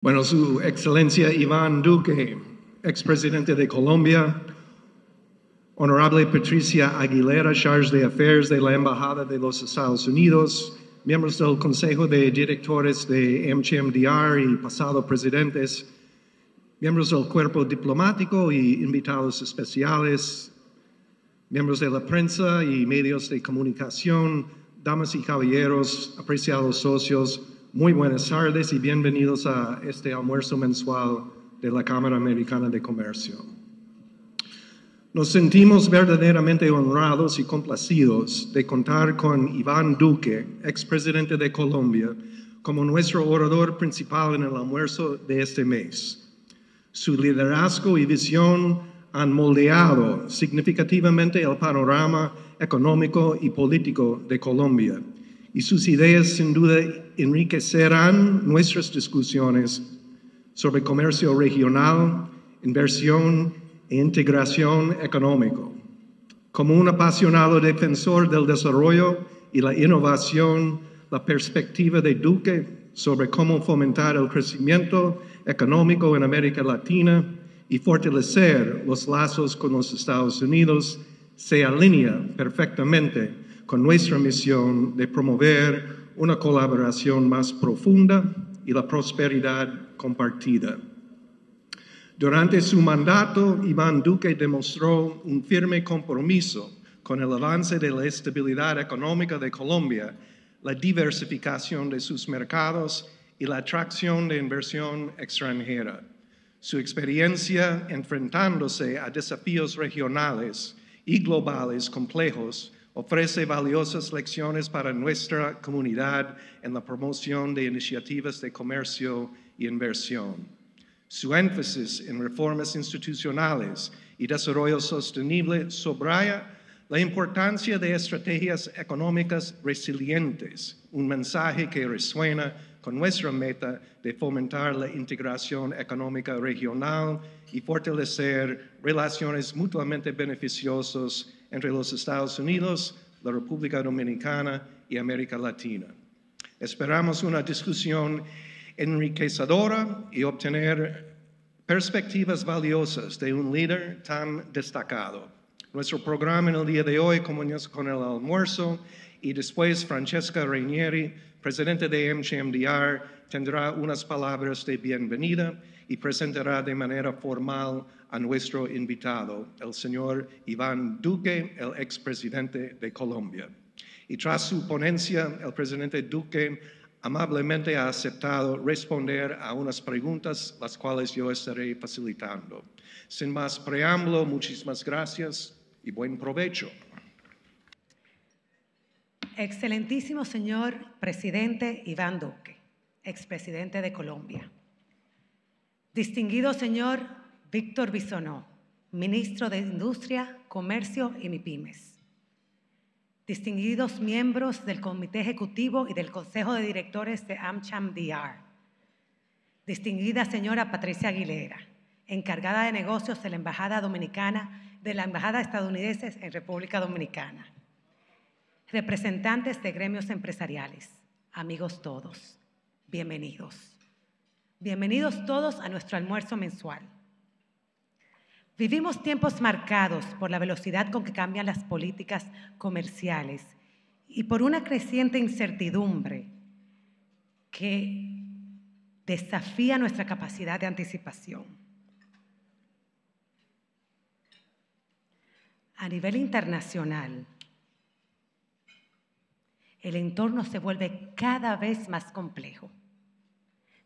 Bueno, Su Excelencia Iván Duque, expresidente de Colombia, Honorable Patricia Aguilera, Charge d'Affaires de la Embajada de los Estados Unidos, miembros del Consejo de Directores de MCMDR y pasados presidentes, miembros del cuerpo diplomático y invitados especiales, miembros de la prensa y medios de comunicación, damas y caballeros, apreciados socios, muy buenas tardes y bienvenidos a este almuerzo mensual de la Cámara Americana de Comercio. Nos sentimos verdaderamente honrados y complacidos de contar con Iván Duque, expresidente de Colombia, como nuestro orador principal en el almuerzo de este mes. Su liderazgo y visión han moldeado significativamente el panorama económico y político de Colombia, y sus ideas sin duda enriquecerán nuestras discusiones sobre comercio regional, inversión e integración económico. Como un apasionado defensor del desarrollo y la innovación, la perspectiva de Duque sobre cómo fomentar el crecimiento económico en América Latina y fortalecer los lazos con los Estados Unidos se alinea perfectamente con nuestra misión de promover una colaboración más profunda y la prosperidad compartida. Durante su mandato, Iván Duque demostró un firme compromiso con el avance de la estabilidad económica de Colombia, la diversificación de sus mercados y la atracción de inversión extranjera. Su experiencia enfrentándose a desafíos regionales y globales complejos ofrece valiosas lecciones para nuestra comunidad en la promoción de iniciativas de comercio y inversión. Su énfasis en reformas institucionales y desarrollo sostenible subraya la importancia de estrategias económicas resilientes, un mensaje que resuena con nuestra meta de fomentar la integración económica regional y fortalecer relaciones mutuamente beneficiosas entre los Estados Unidos, la República Dominicana y América Latina. Esperamos una discusión enriquecedora y obtener perspectivas valiosas de un líder tan destacado. Nuestro programa en el día de hoy comienza con el almuerzo y después Francesca Ranieri, presidente de MCMDR, tendrá unas palabras de bienvenida y presentará de manera formal a nuestro invitado, el señor Iván Duque, el expresidente de Colombia. Y tras su ponencia, el presidente Duque amablemente ha aceptado responder a unas preguntas, las cuales yo estaré facilitando. Sin más preámbulo, muchísimas gracias y buen provecho. Excelentísimo señor presidente Iván Duque, expresidente de Colombia. Distinguido señor Víctor Bisonó, ministro de Industria, Comercio y MIPYMES. Distinguidos miembros del Comité Ejecutivo y del Consejo de Directores de AmCham-DR. Distinguida señora Patricia Aguilera, encargada de negocios de la Embajada Dominicana, de la Embajada estadounidense en República Dominicana. Representantes de gremios empresariales, amigos todos, bienvenidos. Bienvenidos todos a nuestro almuerzo mensual. Vivimos tiempos marcados por la velocidad con que cambian las políticas comerciales y por una creciente incertidumbre que desafía nuestra capacidad de anticipación. A nivel internacional, el entorno se vuelve cada vez más complejo.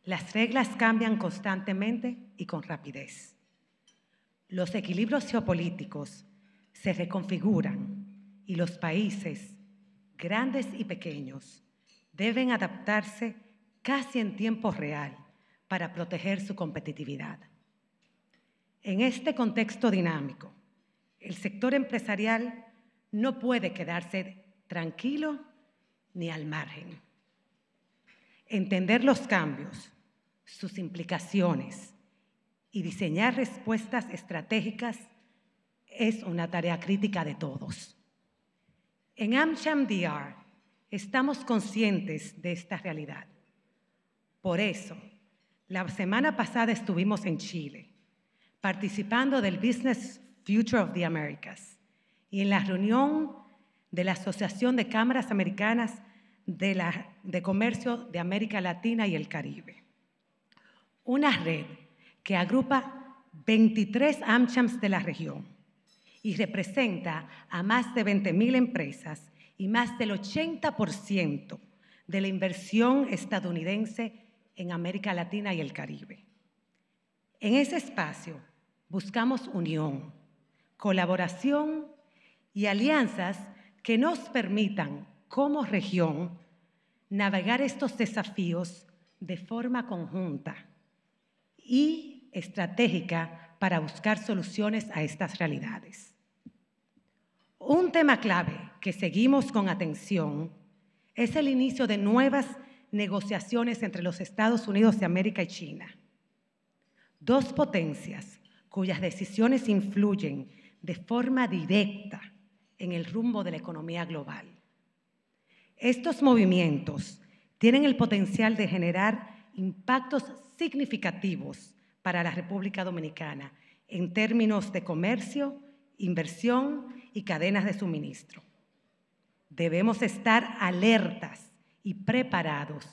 Las reglas cambian constantemente y con rapidez. Los equilibrios geopolíticos se reconfiguran y los países, grandes y pequeños, deben adaptarse casi en tiempo real para proteger su competitividad. En este contexto dinámico, el sector empresarial no puede quedarse tranquilo ni al margen. Entender los cambios, sus implicaciones y diseñar respuestas estratégicas es una tarea crítica de todos. En AmCham-DR estamos conscientes de esta realidad. Por eso, La semana pasada estuvimos en Chile, participando del Business Future of the Americas y en la reunión de la Asociación de Cámaras Americanas de Comercio de América Latina y el Caribe. Una red que agrupa 23 AmChams de la región y representa a más de 20,000 empresas y más del 80% de la inversión estadounidense en América Latina y el Caribe. En ese espacio buscamos unión, colaboración y alianzas que nos permitan, como región, navegar estos desafíos de forma conjunta y estratégica para buscar soluciones a estas realidades. Un tema clave que seguimos con atención es el inicio de nuevas negociaciones entre los Estados Unidos de América y China, dos potencias cuyas decisiones influyen de forma directa en el rumbo de la economía global. Estos movimientos tienen el potencial de generar impactos significativos para la República Dominicana en términos de comercio, inversión y cadenas de suministro. Debemos estar alertas y preparados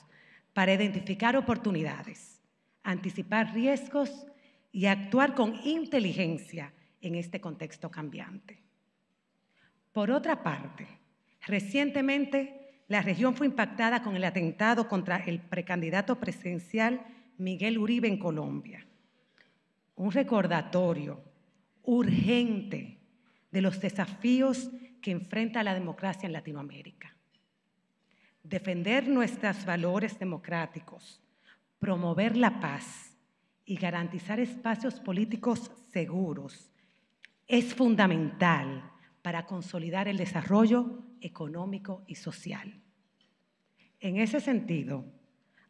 para identificar oportunidades, anticipar riesgos y actuar con inteligencia en este contexto cambiante. Por otra parte, recientemente la región fue impactada con el atentado contra el precandidato presidencial Miguel Uribe en Colombia. Un recordatorio urgente de los desafíos que enfrenta la democracia en Latinoamérica. Defender nuestros valores democráticos, promover la paz y garantizar espacios políticos seguros es fundamental para consolidar el desarrollo económico y social. En ese sentido,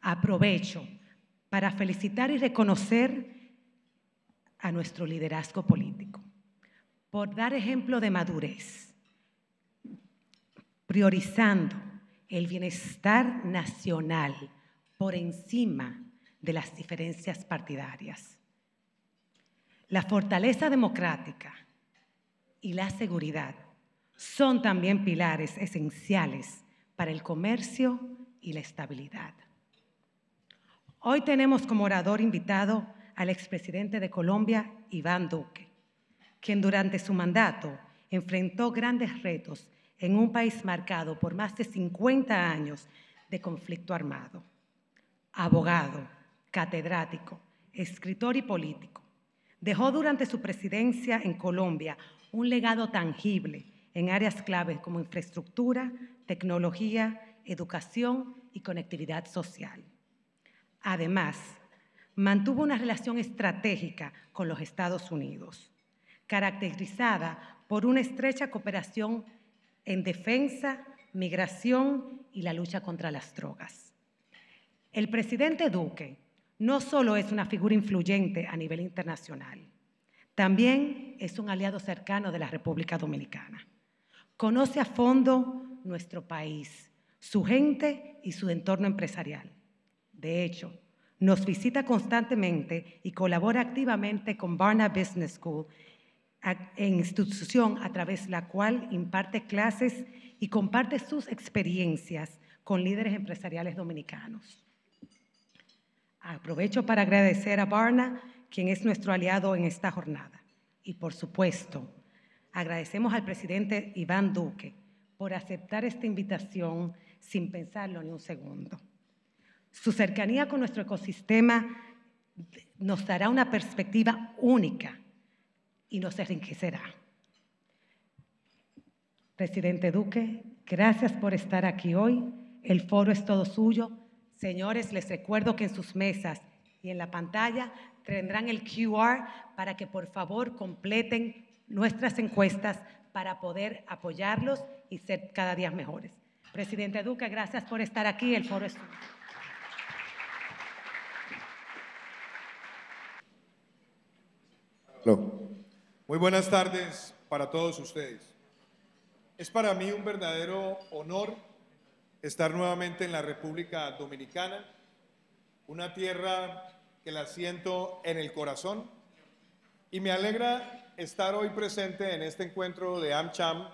aprovecho para felicitar y reconocer a nuestro liderazgo político por dar ejemplo de madurez, priorizando el bienestar nacional por encima de las diferencias partidarias. La fortaleza democrática y la seguridad son también pilares esenciales para el comercio y la estabilidad. Hoy tenemos como orador invitado al expresidente de Colombia, Iván Duque, quien durante su mandato enfrentó grandes retos en un país marcado por más de 50 años de conflicto armado. Abogado, catedrático, escritor y político, dejó durante su presidencia en Colombia un legado tangible en áreas claves como infraestructura, tecnología, educación y conectividad social. Además, mantuvo una relación estratégica con los Estados Unidos, caracterizada por una estrecha cooperación en defensa, migración y la lucha contra las drogas. El presidente Duque no solo es una figura influyente a nivel internacional, también es un aliado cercano de la República Dominicana. Conoce a fondo nuestro país, su gente y su entorno empresarial. De hecho, nos visita constantemente y colabora activamente con Barna Business School, en institución a través de la cual imparte clases y comparte sus experiencias con líderes empresariales dominicanos. Aprovecho para agradecer a Barna, quien es nuestro aliado en esta jornada. Y por supuesto, agradecemos al presidente Iván Duque por aceptar esta invitación sin pensarlo ni un segundo. Su cercanía con nuestro ecosistema nos dará una perspectiva única y nos enriquecerá. Presidente Duque, gracias por estar aquí hoy. El foro es todo suyo. Señores, les recuerdo que en sus mesas y en la pantalla tendrán el QR para que por favor completen nuestras encuestas para poder apoyarlos y ser cada día mejores. Presidente Duque, gracias por estar aquí. El foro es suyo. Muy buenas tardes para todos ustedes. Es para mí un verdadero honor estar nuevamente en la República Dominicana, una tierra que la siento en el corazón y me alegra estar hoy presente en este encuentro de AmCham,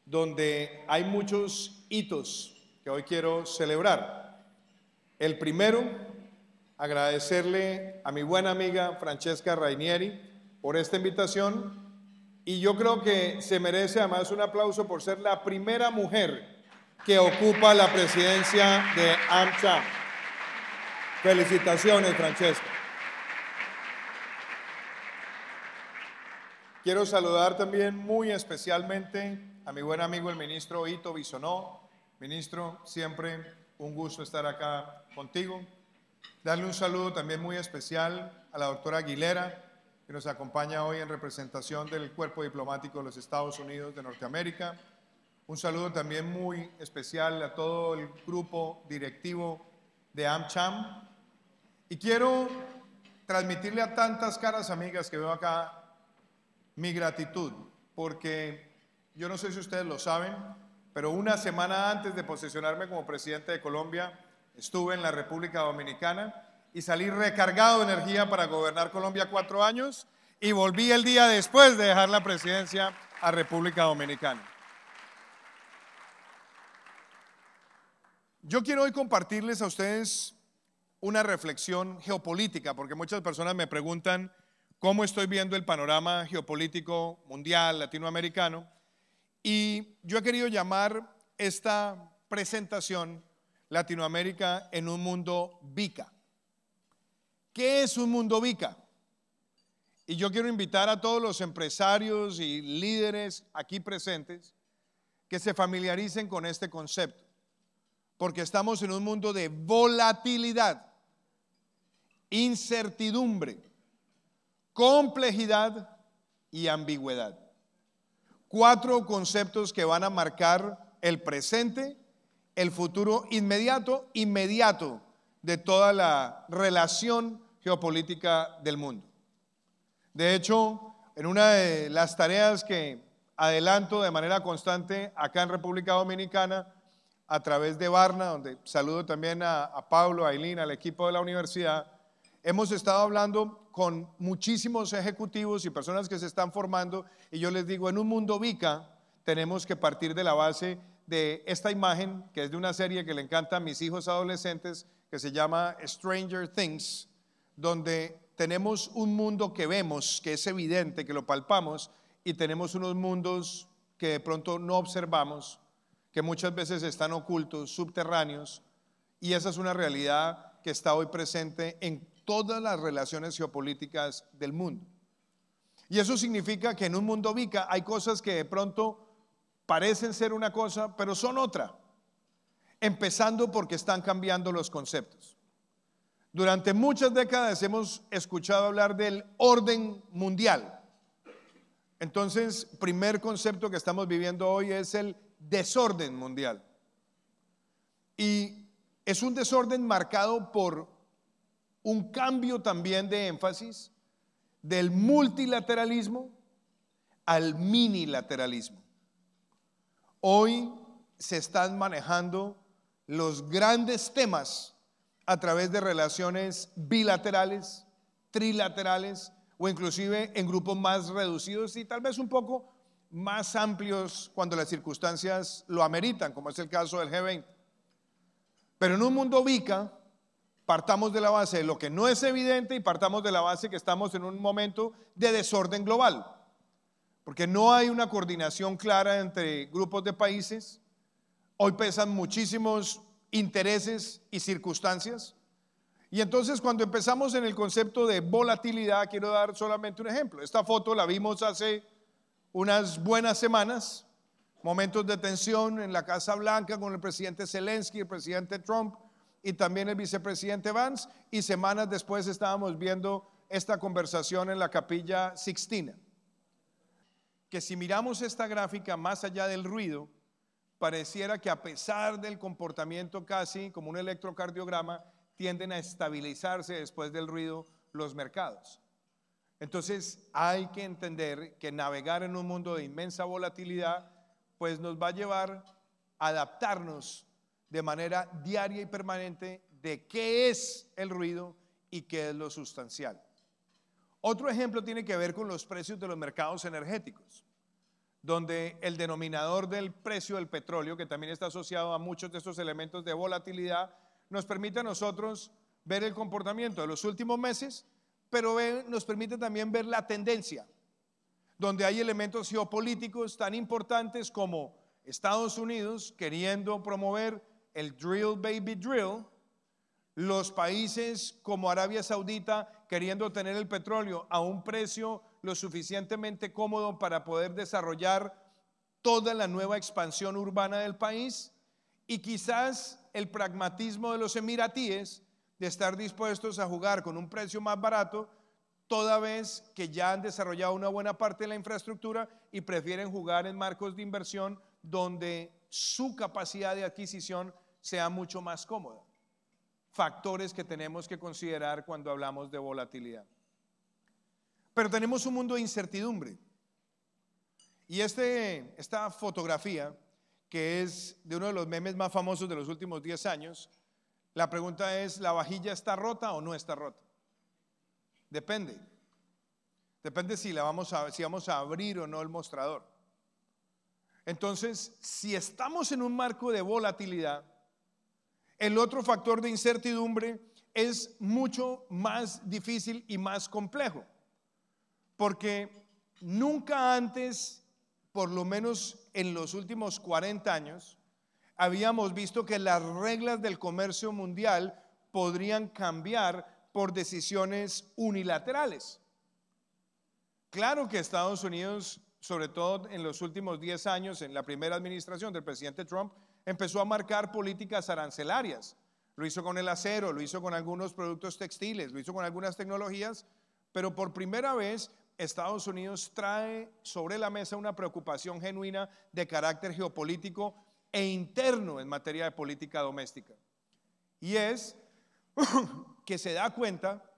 donde hay muchos hitos que hoy quiero celebrar. El primero, agradecerle a mi buena amiga Francesca Rainieri por esta invitación, y yo creo que se merece además un aplauso por ser la primera mujer que ocupa la presidencia de AmCham. Felicitaciones, Francesca. Quiero saludar también muy especialmente a mi buen amigo el ministro Ito Bisonó. Ministro, siempre un gusto estar acá contigo. Darle un saludo también muy especial a la doctora Aguilera, que nos acompaña hoy en representación del Cuerpo Diplomático de los Estados Unidos de Norteamérica. Un saludo también muy especial a todo el grupo directivo de AmCham. Y quiero transmitirle a tantas caras amigas que veo acá mi gratitud, porque yo no sé si ustedes lo saben, pero una semana antes de posesionarme como presidente de Colombia, estuve en la República Dominicana y salí recargado de energía para gobernar Colombia 4 años y volví el día después de dejar la presidencia a República Dominicana. Yo quiero hoy compartirles a ustedes una reflexión geopolítica, porque muchas personas me preguntan cómo estoy viendo el panorama geopolítico mundial, latinoamericano, y yo he querido llamar esta presentación Latinoamérica en un mundo VICA. ¿Qué es un mundo VICA? Y yo quiero invitar a todos los empresarios y líderes aquí presentes que se familiaricen con este concepto, porque estamos en un mundo de volatilidad, incertidumbre, complejidad y ambigüedad. 4 conceptos que van a marcar el presente, el futuro inmediato de toda la relación geopolítica del mundo. De hecho, en una de las tareas que adelanto de manera constante acá en República Dominicana, a través de Barna, donde saludo también a Pablo, a Ailín, al equipo de la universidad, hemos estado hablando con muchísimos ejecutivos y personas que se están formando, y yo les digo, en un mundo VICA tenemos que partir de la base de esta imagen, que es de una serie que le encanta a mis hijos adolescentes, que se llama Stranger Things, donde tenemos un mundo que vemos, que es evidente, que lo palpamos, y tenemos unos mundos que de pronto no observamos, que muchas veces están ocultos, subterráneos, y esa es una realidad que está hoy presente en todas las relaciones geopolíticas del mundo. Y eso significa que en un mundo VICA hay cosas que de pronto parecen ser una cosa, pero son otra, empezando porque están cambiando los conceptos. Durante muchas décadas hemos escuchado hablar del orden mundial. Entonces, primer concepto que estamos viviendo hoy es el desorden mundial. Y es un desorden marcado por un cambio también de énfasis del multilateralismo al minilateralismo. Hoy se están manejando los grandes temas a través de relaciones bilaterales, trilaterales o inclusive en grupos más reducidos y tal vez un poco más amplios cuando las circunstancias lo ameritan, como es el caso del G20. Pero en un mundo VICA partamos de la base de lo que no es evidente y partamos de la base que estamos en un momento de desorden global, porque no hay una coordinación clara entre grupos de países. Hoy pesan muchísimos intereses y circunstancias, y entonces cuando empezamos en el concepto de volatilidad, quiero dar solamente un ejemplo. Esta foto la vimos hace unas buenas semanas, momentos de tensión en la Casa Blanca con el presidente Zelensky, el presidente Trump y también el vicepresidente Vance, y semanas después estábamos viendo esta conversación en la Capilla Sixtina. Que si miramos esta gráfica más allá del ruido, pareciera que a pesar del comportamiento casi como un electrocardiograma, tienden a estabilizarse después del ruido los mercados. Entonces hay que entender que navegar en un mundo de inmensa volatilidad pues nos va a llevar a adaptarnos de manera diaria y permanente de qué es el ruido y qué es lo sustancial. Otro ejemplo tiene que ver con los precios de los mercados energéticos, donde el denominador del precio del petróleo, que también está asociado a muchos de estos elementos de volatilidad, nos permite a nosotros ver el comportamiento de los últimos meses, pero nos permite también ver la tendencia, donde hay elementos geopolíticos tan importantes como Estados Unidos queriendo promover el drill baby drill, los países como Arabia Saudita queriendo tener el petróleo a un precio lo suficientemente cómodo para poder desarrollar toda la nueva expansión urbana del país, y quizás el pragmatismo de los emiratíes de estar dispuestos a jugar con un precio más barato, toda vez que ya han desarrollado una buena parte de la infraestructura y prefieren jugar en marcos de inversión donde su capacidad de adquisición sea mucho más cómoda. Factores que tenemos que considerar cuando hablamos de volatilidad. Pero tenemos un mundo de incertidumbre. Y esta fotografía, que es de uno de los memes más famosos de los últimos 10 años, la pregunta es: ¿la vajilla está rota o no está rota? Depende. Depende si vamos a abrir o no el mostrador. Entonces, si estamos en un marco de volatilidad, el otro factor de incertidumbre es mucho más difícil y más complejo, porque nunca antes, por lo menos en los últimos 40 años, habíamos visto que las reglas del comercio mundial podrían cambiar por decisiones unilaterales. Claro que Estados Unidos, sobre todo en los últimos 10 años, en la primera administración del presidente Trump, empezó a marcar políticas arancelarias. Lo hizo con el acero, lo hizo con algunos productos textiles, lo hizo con algunas tecnologías, pero por primera vez Estados Unidos trae sobre la mesa una preocupación genuina de carácter geopolítico e interno en materia de política doméstica. Y es que se da cuenta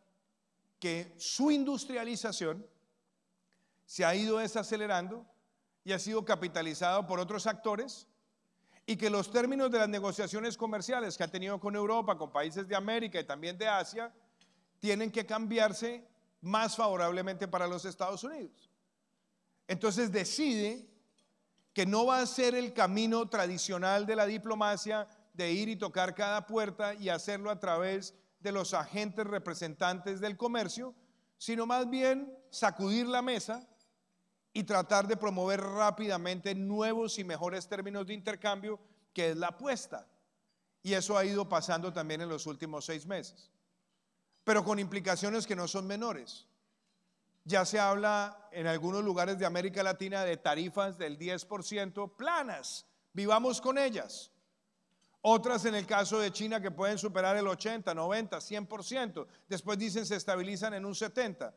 que su industrialización se ha ido desacelerando y ha sido capitalizado por otros actores, y que los términos de las negociaciones comerciales que ha tenido con Europa, con países de América y también de Asia, tienen que cambiarse más favorablemente para los Estados Unidos. Entonces decide que no va a ser el camino tradicional de la diplomacia de ir y tocar cada puerta y hacerlo a través de los agentes representantes del comercio, sino más bien sacudir la mesa y tratar de promover rápidamente nuevos y mejores términos de intercambio, que es la apuesta. Y eso ha ido pasando también en los últimos 6 meses, pero con implicaciones que no son menores. Ya se habla en algunos lugares de América Latina de tarifas del 10% planas, vivamos con ellas. Otras en el caso de China que pueden superar el 80, 90, 100%, después dicen se estabilizan en un 70%.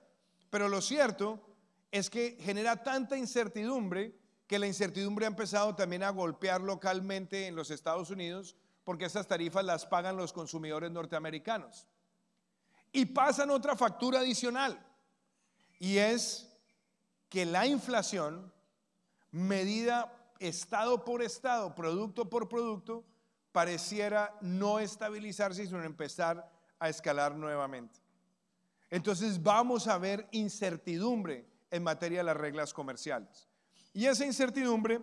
Pero lo cierto es que genera tanta incertidumbre que la incertidumbre ha empezado también a golpear localmente en los Estados Unidos, porque esas tarifas las pagan los consumidores norteamericanos. Y pasan otra factura adicional, y es que la inflación, medida estado por estado, producto por producto, pareciera no estabilizarse, sino empezar a escalar nuevamente. Entonces vamos a ver incertidumbre en materia de las reglas comerciales. Y esa incertidumbre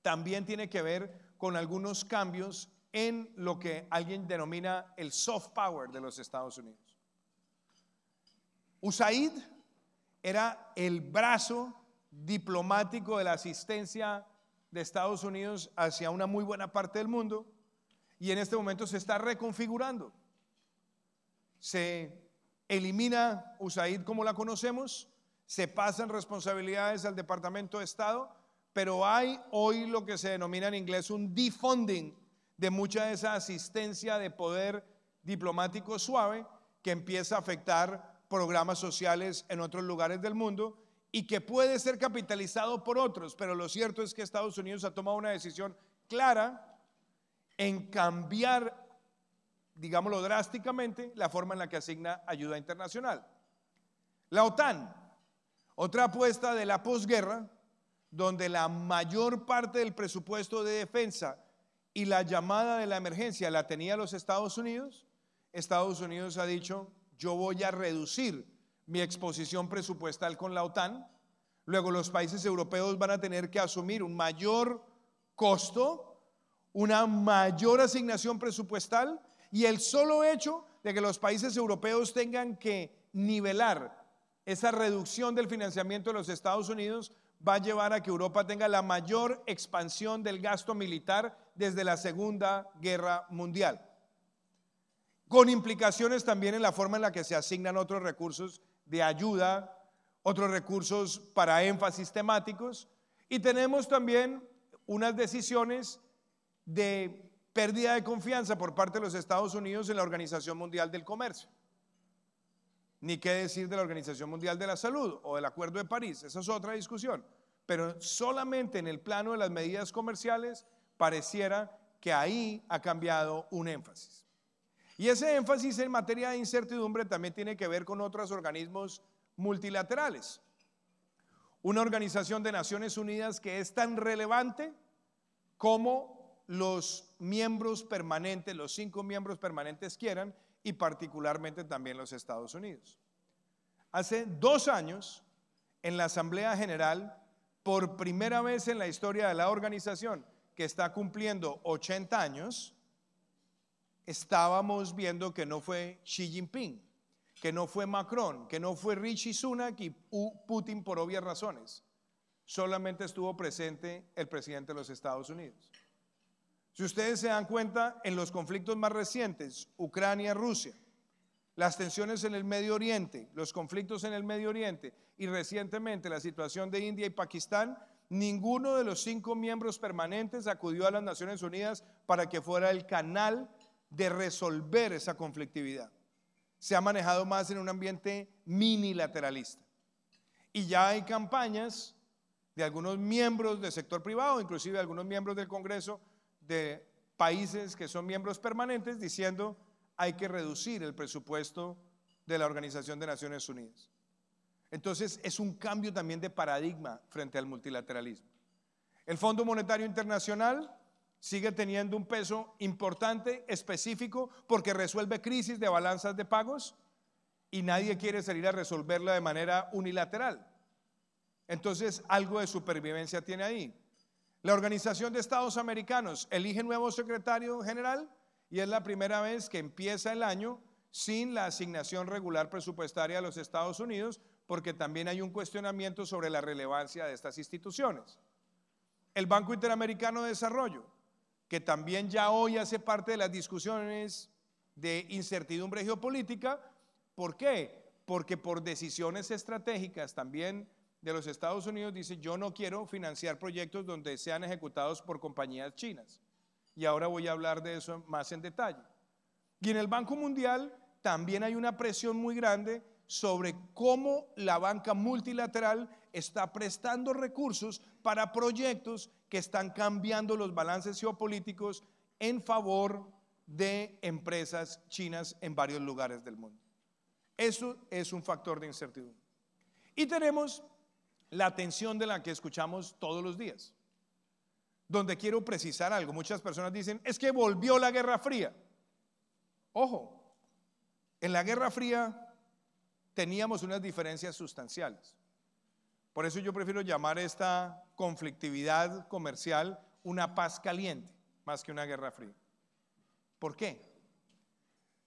también tiene que ver con algunos cambios en lo que alguien denomina el soft power de los Estados Unidos. USAID era el brazo diplomático de la asistencia de Estados Unidos hacia una muy buena parte del mundo, y en este momento se está reconfigurando. Se elimina USAID como la conocemos, se pasan responsabilidades al Departamento de Estado, pero hay hoy lo que se denomina en inglés un defunding de mucha de esa asistencia de poder diplomático suave, que empieza a afectar programas sociales en otros lugares del mundo y que puede ser capitalizado por otros. Pero lo cierto es que Estados Unidos ha tomado una decisión clara en cambiar, digámoslo drásticamente, la forma en la que asigna ayuda internacional. La OTAN, otra apuesta de la posguerra, donde la mayor parte del presupuesto de defensa y la llamada de la emergencia la tenía los Estados Unidos. Estados Unidos ha dicho: yo voy a reducir mi exposición presupuestal con la OTAN. Luego los países europeos van a tener que asumir un mayor costo, una mayor asignación presupuestal, y el solo hecho de que los países europeos tengan que nivelar esa reducción del financiamiento de los Estados Unidos va a llevar a que Europa tenga la mayor expansión del gasto militar desde la Segunda Guerra Mundial, con implicaciones también en la forma en la que se asignan otros recursos de ayuda, otros recursos para énfasis temáticos, y tenemos también unas decisiones de pérdida de confianza por parte de los Estados Unidos en la Organización Mundial del Comercio. Ni qué decir de la Organización Mundial de la Salud o del Acuerdo de París, esa es otra discusión, pero solamente en el plano de las medidas comerciales pareciera que ahí ha cambiado un énfasis. Y ese énfasis en materia de incertidumbre también tiene que ver con otros organismos multilaterales. Una organización de Naciones Unidas que es tan relevante como los miembros permanentes, los 5 miembros permanentes quieran, y particularmente también los Estados Unidos. Hace 2 años, en la Asamblea General, por primera vez en la historia de la organización, que está cumpliendo 80 años, estábamos viendo que no fue Xi Jinping, que no fue Macron, que no fue Rishi Sunak y Putin por obvias razones. Solamente estuvo presente el presidente de los Estados Unidos. Si ustedes se dan cuenta, en los conflictos más recientes, Ucrania, Rusia, las tensiones en el Medio Oriente, los conflictos en el Medio Oriente y recientemente la situación de India y Pakistán, ninguno de los 5 miembros permanentes acudió a las Naciones Unidas para que fuera el canal de resolver esa conflictividad. Se ha manejado más en un ambiente minilateralista. Y ya hay campañas de algunos miembros del sector privado, inclusive de algunos miembros del Congreso, de países que son miembros permanentes, diciendo hay que reducir el presupuesto de la Organización de Naciones Unidas. Entonces es un cambio también de paradigma frente al multilateralismo. El Fondo Monetario Internacional sigue teniendo un peso importante, específico, porque resuelve crisis de balanzas de pagos y nadie quiere salir a resolverla de manera unilateral. Entonces algo de supervivencia tiene ahí. La Organización de Estados Americanos elige nuevo secretario general y es la primera vez que empieza el año sin la asignación regular presupuestaria de los Estados Unidos, porque también hay un cuestionamiento sobre la relevancia de estas instituciones. El Banco Interamericano de Desarrollo, que también ya hoy hace parte de las discusiones de incertidumbre geopolítica. ¿Por qué? Porque por decisiones estratégicas también de los Estados Unidos dice: yo no quiero financiar proyectos donde sean ejecutados por compañías chinas. Y ahora voy a hablar de eso más en detalle. Y en el Banco Mundial también hay una presión muy grande sobre cómo la banca multilateral está prestando recursos para proyectos que están cambiando los balances geopolíticos en favor de empresas chinas en varios lugares del mundo. Eso es un factor de incertidumbre. Y tenemos la tensión de la que escuchamos todos los días, donde quiero precisar algo. Muchas personas dicen: es que volvió la Guerra Fría. Ojo, en la Guerra Fría teníamos unas diferencias sustanciales. Por eso yo prefiero llamar esta conflictividad comercial una paz caliente, más que una guerra fría. ¿Por qué?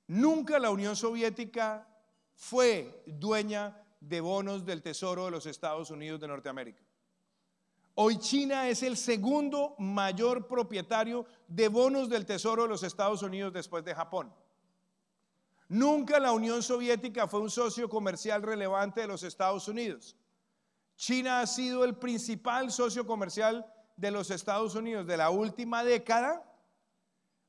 Nunca la Unión Soviética fue dueña de bonos del Tesoro de los Estados Unidos de Norteamérica. Hoy China es el segundo mayor propietario de bonos del Tesoro de los Estados Unidos después de Japón. Nunca la Unión Soviética fue un socio comercial relevante de los Estados Unidos. China ha sido el principal socio comercial de los Estados Unidos de la última década.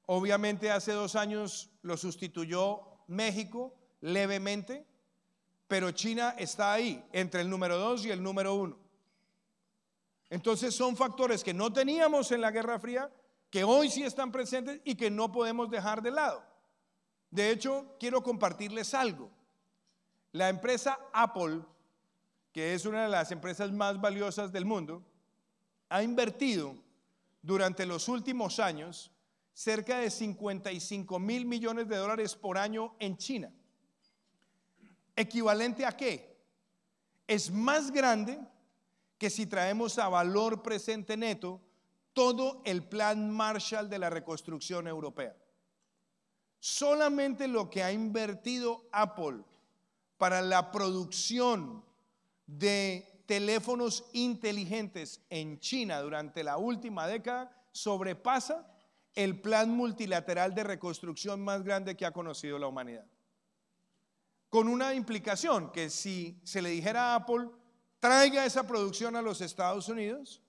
Obviamente hace 2 años lo sustituyó México levemente, pero China está ahí, entre el número 2 y el número 1. Entonces son factores que no teníamos en la Guerra Fría, que hoy sí están presentes y que no podemos dejar de lado. De hecho, quiero compartirles algo. La empresa Apple, que es una de las empresas más valiosas del mundo, ha invertido durante los últimos años cerca de $55,000 millones por año en China. ¿Equivalente a qué? Es más grande que si traemos a valor presente neto todo el plan Marshall de la reconstrucción europea. Solamente lo que ha invertido Apple para la producción de teléfonos inteligentes en China durante la última década sobrepasa el plan multilateral de reconstrucción más grande que ha conocido la humanidad. Con una implicación que si se le dijera a Apple, traiga esa producción a los Estados Unidos,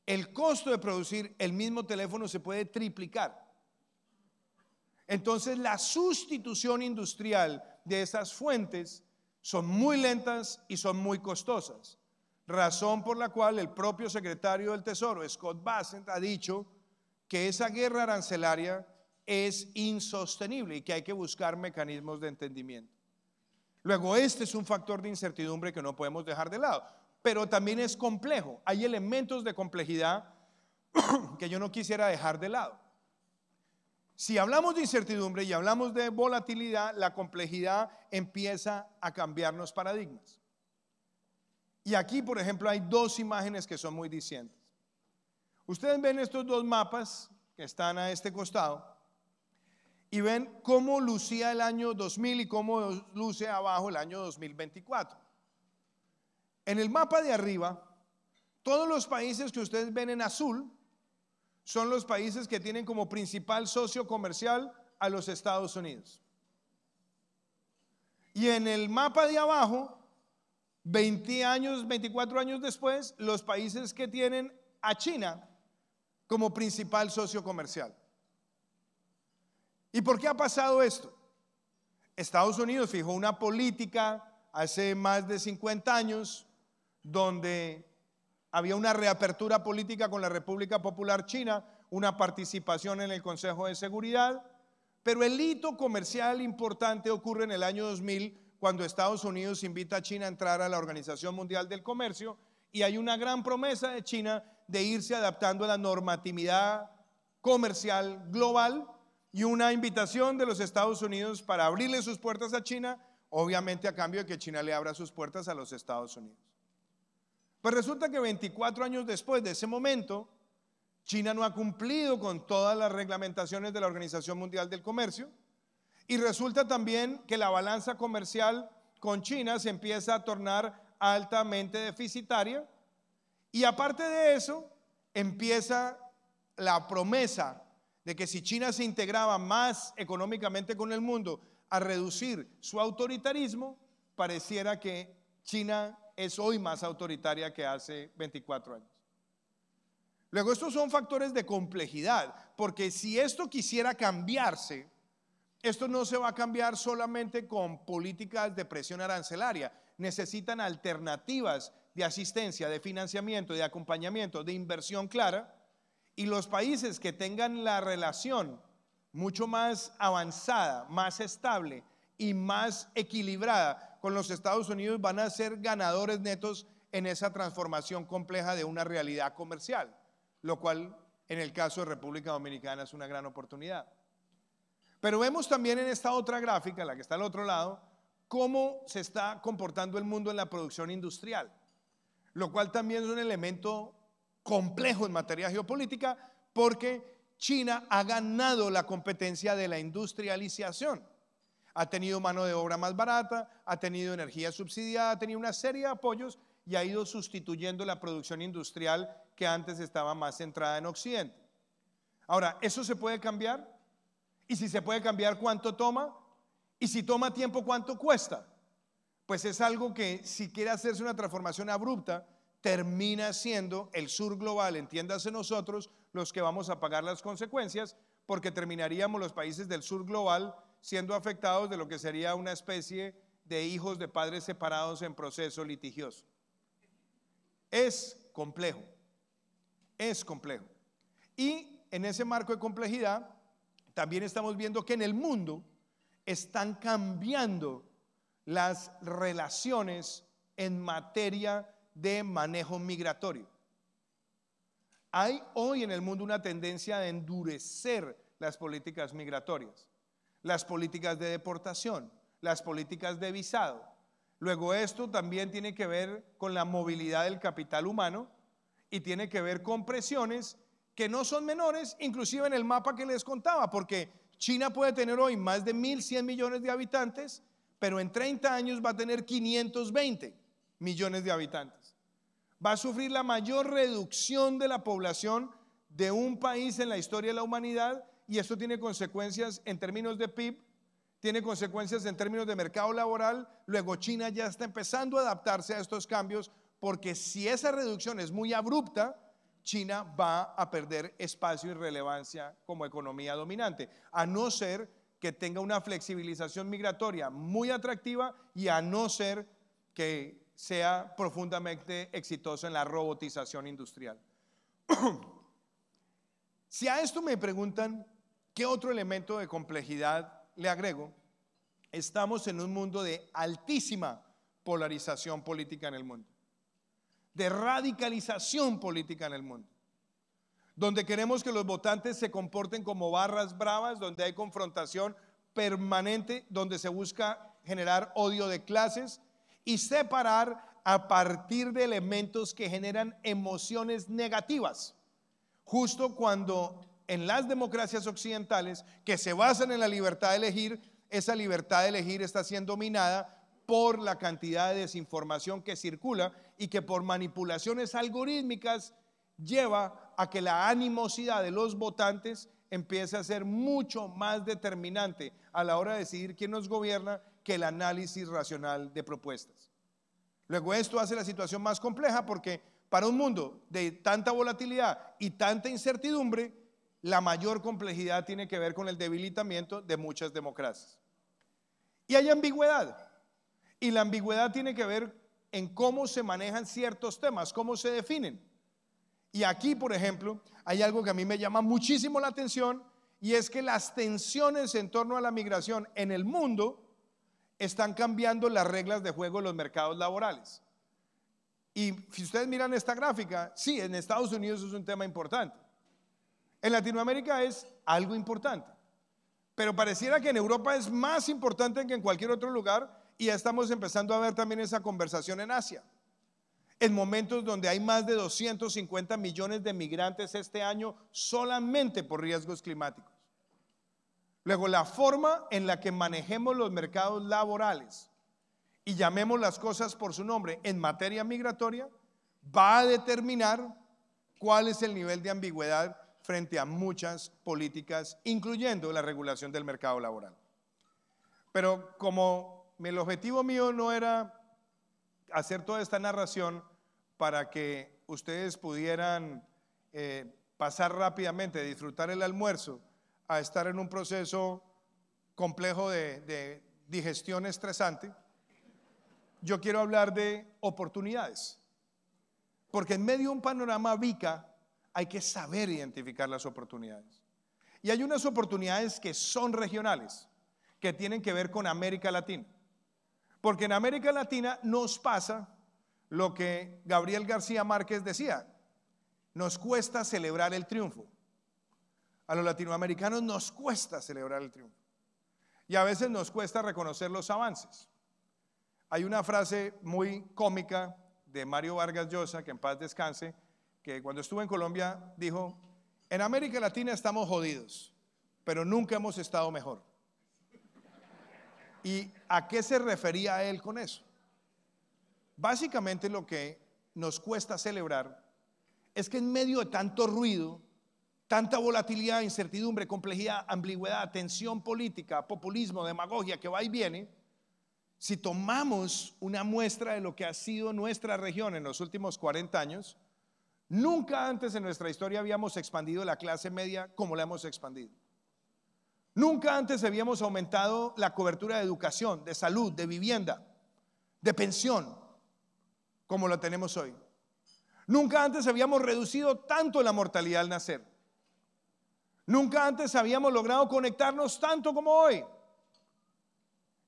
el costo de producir el mismo teléfono se puede triplicar. Entonces la sustitución industrial de esas fuentes son muy lentas y son muy costosas, razón por la cual el propio secretario del Tesoro, Scott Bessent, ha dicho que esa guerra arancelaria es insostenible y que hay que buscar mecanismos de entendimiento. Luego, este es un factor de incertidumbre que no podemos dejar de lado, pero también es complejo. Hay elementos de complejidad que yo no quisiera dejar de lado. Si hablamos de incertidumbre y hablamos de volatilidad, la complejidad empieza a cambiarnos paradigmas. Y aquí, por ejemplo, hay dos imágenes que son muy dicientes. Ustedes ven estos dos mapas que están a este costado y ven cómo lucía el año 2000 y cómo luce abajo el año 2024. En el mapa de arriba, todos los países que ustedes ven en azul son los países que tienen como principal socio comercial a los Estados Unidos. Y en el mapa de abajo, 20 años, 24 años después, los países que tienen a China como principal socio comercial. ¿Y por qué ha pasado esto? Estados Unidos fijó una política hace más de 50 años donde había una reapertura política con la República Popular China, una participación en el Consejo de Seguridad, pero el hito comercial importante ocurre en el año 2000 cuando Estados Unidos invita a China a entrar a la Organización Mundial del Comercio y hay una gran promesa de China de irse adaptando a la normatividad comercial global y una invitación de los Estados Unidos para abrirle sus puertas a China, obviamente a cambio de que China le abra sus puertas a los Estados Unidos. Pues resulta que 24 años después de ese momento, China no ha cumplido con todas las reglamentaciones de la Organización Mundial del Comercio y resulta también que la balanza comercial con China se empieza a tornar altamente deficitaria y aparte de eso empieza la promesa de que si China se integraba más económicamente con el mundo a reducir su autoritarismo, pareciera que China es hoy más autoritaria que hace 24 años. Luego, estos son factores de complejidad, porque si esto quisiera cambiarse, esto no se va a cambiar solamente con políticas de presión arancelaria. Necesitan alternativas de asistencia, de financiamiento, de acompañamiento, de inversión clara. Y los países que tengan la relación mucho más avanzada, más estable y más equilibrada con los Estados Unidos van a ser ganadores netos en esa transformación compleja de una realidad comercial, lo cual en el caso de República Dominicana es una gran oportunidad. Pero vemos también en esta otra gráfica, la que está al otro lado, cómo se está comportando el mundo en la producción industrial, lo cual también es un elemento complejo en materia geopolítica porque China ha ganado la competencia de la industrialización. Ha tenido mano de obra más barata, ha tenido energía subsidiada, ha tenido una serie de apoyos y ha ido sustituyendo la producción industrial que antes estaba más centrada en Occidente. Ahora, ¿eso se puede cambiar? Y si se puede cambiar, ¿cuánto toma? Y si toma tiempo, ¿cuánto cuesta? Pues es algo que si quiere hacerse una transformación abrupta, termina siendo el sur global, entiéndase nosotros, los que vamos a pagar las consecuencias, porque terminaríamos los países del sur global siendo afectados de lo que sería una especie de hijos de padres separados en proceso litigioso. Es complejo, es complejo. Y en ese marco de complejidad, también estamos viendo que en el mundo están cambiando las relaciones en materia de manejo migratorio. Hay hoy en el mundo una tendencia de endurecer las políticas migratorias, las políticas de deportación, las políticas de visado. Luego esto también tiene que ver con la movilidad del capital humano y tiene que ver con presiones que no son menores, inclusive en el mapa que les contaba, porque China puede tener hoy más de 1.100 millones de habitantes, pero en 30 años va a tener 520 millones de habitantes. Va a sufrir la mayor reducción de la población de un país en la historia de la humanidad, y esto tiene consecuencias en términos de PIB, tiene consecuencias en términos de mercado laboral. Luego China ya está empezando a adaptarse a estos cambios, porque si esa reducción es muy abrupta, China va a perder espacio y relevancia como economía dominante, a no ser que tenga una flexibilización migratoria muy atractiva y a no ser que sea profundamente exitoso en la robotización industrial. Si a esto me preguntan qué otro elemento de complejidad le agrego, estamos en un mundo de altísima polarización política en el mundo, de radicalización política en el mundo, donde queremos que los votantes se comporten como barras bravas, donde hay confrontación permanente, donde se busca generar odio de clases y separar a partir de elementos que generan emociones negativas, justo cuando en las democracias occidentales, que se basan en la libertad de elegir, esa libertad de elegir está siendo minada por la cantidad de desinformación que circula y que por manipulaciones algorítmicas lleva a que la animosidad de los votantes empiece a ser mucho más determinante a la hora de decidir quién nos gobierna que el análisis racional de propuestas. Luego esto hace la situación más compleja, porque para un mundo de tanta volatilidad y tanta incertidumbre, la mayor complejidad tiene que ver con el debilitamiento de muchas democracias. Y hay ambigüedad, y la ambigüedad tiene que ver en cómo se manejan ciertos temas, cómo se definen. Y aquí, por ejemplo, hay algo que a mí me llama muchísimo la atención, y es que las tensiones en torno a la migración en el mundo están cambiando las reglas de juego de los mercados laborales. Y si ustedes miran esta gráfica, sí, en Estados Unidos es un tema importante. En Latinoamérica es algo importante, pero pareciera que en Europa es más importante que en cualquier otro lugar, y ya estamos empezando a ver también esa conversación en Asia. En momentos donde hay más de 250 millones de migrantes este año solamente por riesgos climáticos. Luego, la forma en la que manejemos los mercados laborales y llamemos las cosas por su nombre en materia migratoria va a determinar cuál es el nivel de ambigüedad frente a muchas políticas, incluyendo la regulación del mercado laboral. Pero como el objetivo mío no era hacer toda esta narración para que ustedes pudieran pasar rápidamente, disfrutar el almuerzo, a estar en un proceso complejo de digestión estresante, yo quiero hablar de oportunidades, porque en medio de un panorama VICA hay que saber identificar las oportunidades. Y hay unas oportunidades que son regionales, que tienen que ver con América Latina, porque en América Latina nos pasa lo que Gabriel García Márquez decía: nos cuesta celebrar el triunfo. A los latinoamericanos nos cuesta celebrar el triunfo, y a veces nos cuesta reconocer los avances. Hay una frase muy cómica de Mario Vargas Llosa, que en paz descanse, que cuando estuvo en Colombia dijo: en América Latina estamos jodidos, pero nunca hemos estado mejor. ¿Y a qué se refería él con eso? Básicamente lo que nos cuesta celebrar es que en medio de tanto ruido, tanta volatilidad, incertidumbre, complejidad, ambigüedad, tensión política, populismo, demagogia que va y viene, si tomamos una muestra de lo que ha sido nuestra región en los últimos 40 años, nunca antes en nuestra historia habíamos expandido la clase media como la hemos expandido. Nunca antes habíamos aumentado la cobertura de educación, de salud, de vivienda, de pensión, como lo tenemos hoy. Nunca antes habíamos reducido tanto la mortalidad al nacer. Nunca antes habíamos logrado conectarnos tanto como hoy.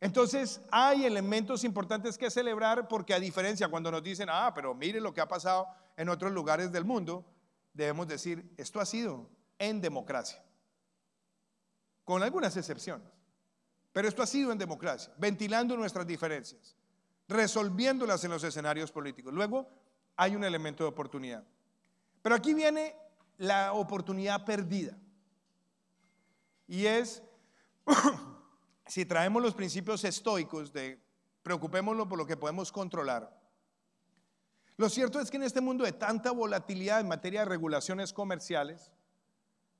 Entonces hay elementos importantes que celebrar, porque a diferencia cuando nos dicen: pero mire lo que ha pasado en otros lugares del mundo, debemos decir: esto ha sido en democracia, con algunas excepciones. Pero esto ha sido en democracia, ventilando nuestras diferencias, resolviéndolas en los escenarios políticos. Luego hay un elemento de oportunidad. Pero aquí viene la oportunidad perdida. Y es, si traemos los principios estoicos de preocupémonos por lo que podemos controlar. Lo cierto es que en este mundo de tanta volatilidad en materia de regulaciones comerciales,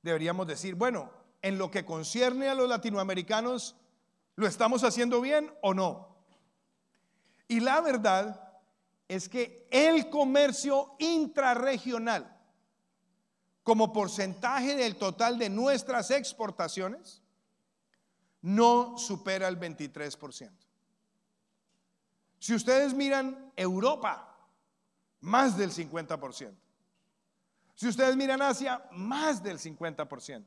deberíamos decir, bueno, en lo que concierne a los latinoamericanos, ¿lo estamos haciendo bien o no? Y la verdad es que el comercio intrarregional, como porcentaje del total de nuestras exportaciones, no supera el 23%. Si ustedes miran Europa, más del 50%. Si ustedes miran Asia, más del 50%.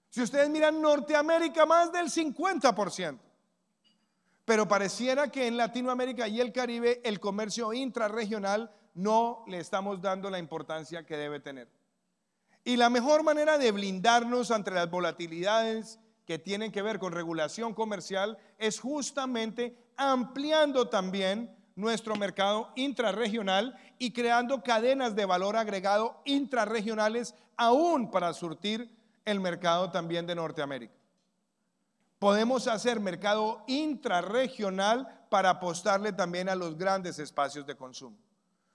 Si ustedes miran Norteamérica, más del 50%. Pero pareciera que en Latinoamérica y el Caribe el comercio intrarregional no le estamos dando la importancia que debe tener. Y la mejor manera de blindarnos ante las volatilidades que tienen que ver con regulación comercial es justamente ampliando también nuestro mercado intrarregional y creando cadenas de valor agregado intrarregionales aún para surtir el mercado también de Norteamérica. Podemos hacer mercado intrarregional para apostarle también a los grandes espacios de consumo.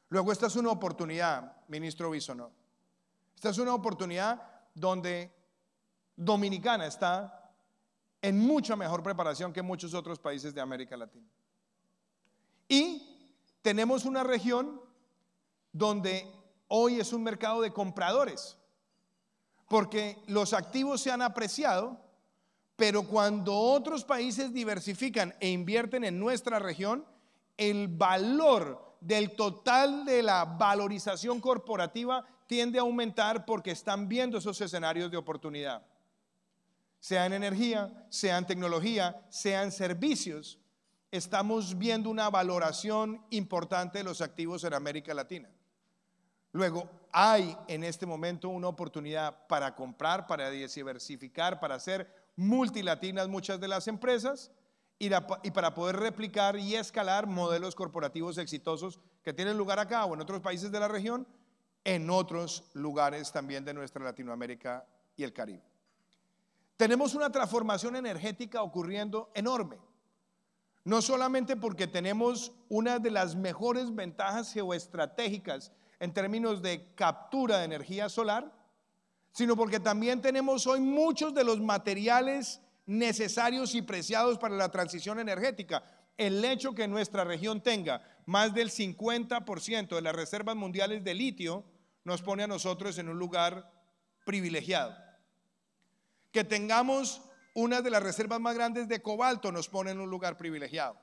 Luego, esta es una oportunidad, ministro Bisonó. Esta es una oportunidad donde Dominicana está en mucha mejor preparación que muchos otros países de América Latina. Y tenemos una región donde hoy es un mercado de compradores, porque los activos se han apreciado, pero cuando otros países diversifican e invierten en nuestra región, el valor del total de la valorización corporativa tiende a aumentar porque están viendo esos escenarios de oportunidad, sea en energía, sea en tecnología, sea en servicios. Estamos viendo una valoración importante de los activos en América Latina. Luego, hay en este momento una oportunidad para comprar, para diversificar, para hacer multilatinas muchas de las empresas y para poder replicar y escalar modelos corporativos exitosos que tienen lugar acá o en otros países de la región, en otros lugares también de nuestra Latinoamérica y el Caribe. Tenemos una transformación energética ocurriendo enorme. No solamente porque tenemos una de las mejores ventajas geoestratégicas en términos de captura de energía solar, sino porque también tenemos hoy muchos de los materiales necesarios y preciados para la transición energética. El hecho que nuestra región tenga más del 50% de las reservas mundiales de litio nos pone a nosotros en un lugar privilegiado. Que tengamos una de las reservas más grandes de cobalto nos pone en un lugar privilegiado.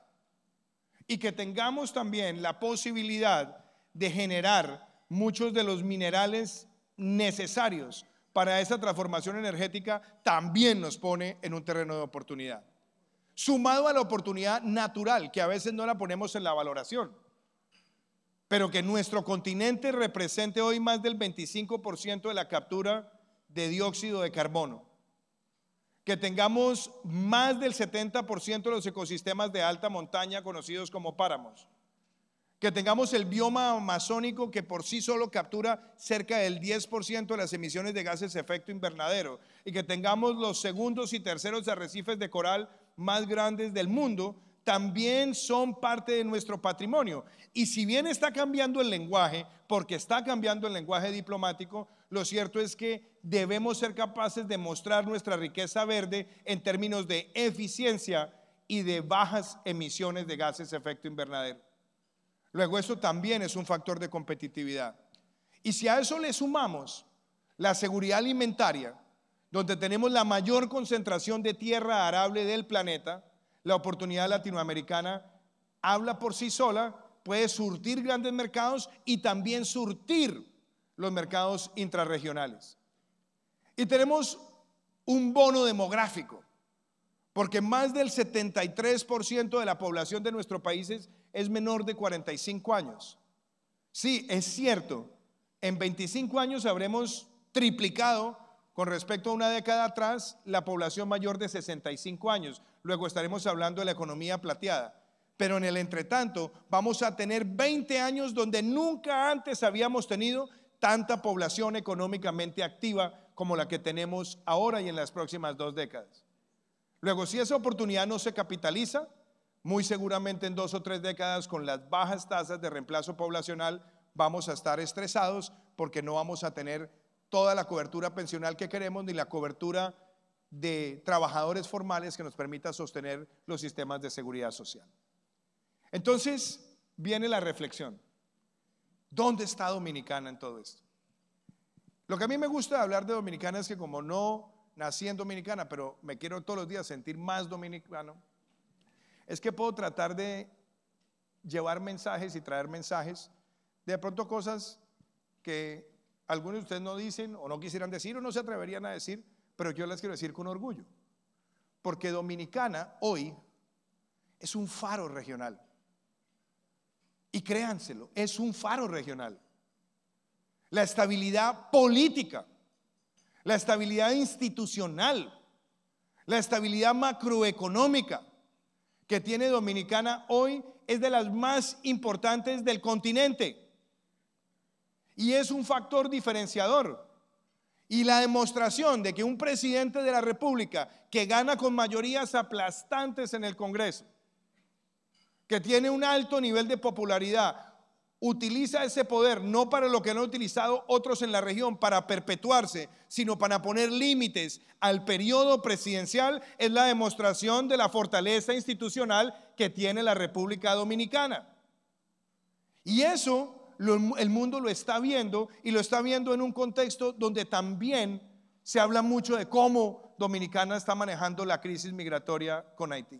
Y que tengamos también la posibilidad de generar muchos de los minerales necesarios para esa transformación energética también nos pone en un terreno de oportunidad. Sumado a la oportunidad natural, que a veces no la ponemos en la valoración, pero que nuestro continente represente hoy más del 25% de la captura de dióxido de carbono. Que tengamos más del 70% de los ecosistemas de alta montaña conocidos como páramos. Que tengamos el bioma amazónico que por sí solo captura cerca del 10% de las emisiones de gases de efecto invernadero. Y que tengamos los segundos y terceros arrecifes de coral más grandes del mundo, también son parte de nuestro patrimonio. Y si bien está cambiando el lenguaje, porque está cambiando el lenguaje diplomático, lo cierto es que debemos ser capaces de mostrar nuestra riqueza verde en términos de eficiencia y de bajas emisiones de gases de efecto invernadero. Luego, eso también es un factor de competitividad. Y si a eso le sumamos la seguridad alimentaria, donde tenemos la mayor concentración de tierra arable del planeta, la oportunidad latinoamericana habla por sí sola, puede surtir grandes mercados y también surtir los mercados intrarregionales. Y tenemos un bono demográfico, porque más del 73% de la población de nuestro país es menor de 45 años. Sí, es cierto, en 25 años habremos triplicado Con respecto a una década atrás, la población mayor de 65 años. Luego estaremos hablando de la economía plateada. Pero en el entretanto, vamos a tener 20 años donde nunca antes habíamos tenido tanta población económicamente activa como la que tenemos ahora y en las próximas 2 décadas. Luego, si esa oportunidad no se capitaliza, muy seguramente en 2 o 3 décadas, con las bajas tasas de reemplazo poblacional, vamos a estar estresados porque no vamos a tener toda la cobertura pensional que queremos ni la cobertura de trabajadores formales que nos permita sostener los sistemas de seguridad social. Entonces viene la reflexión. ¿Dónde está Dominicana en todo esto? Lo que a mí me gusta de hablar de Dominicana es que como no nací en Dominicana, pero me quiero todos los días sentir más dominicano, es que puedo tratar de llevar mensajes y traer mensajes, de pronto cosas que algunos de ustedes no dicen o no quisieran decir o no se atreverían a decir, pero yo las quiero decir con orgullo, porque Dominicana hoy es un faro regional. Y créanselo, es un faro regional. La estabilidad política, la estabilidad institucional, la estabilidad macroeconómica que tiene Dominicana hoy es de las más importantes del continente. Y es un factor diferenciador. Y la demostración de que un presidente de la República que gana con mayorías aplastantes en el Congreso, que tiene un alto nivel de popularidad, utiliza ese poder no para lo que han utilizado otros en la región, para perpetuarse, sino para poner límites al periodo presidencial, es la demostración de la fortaleza institucional que tiene la República Dominicana. Y eso el mundo lo está viendo, y lo está viendo en un contexto donde también se habla mucho de cómo Dominicana está manejando la crisis migratoria con Haití.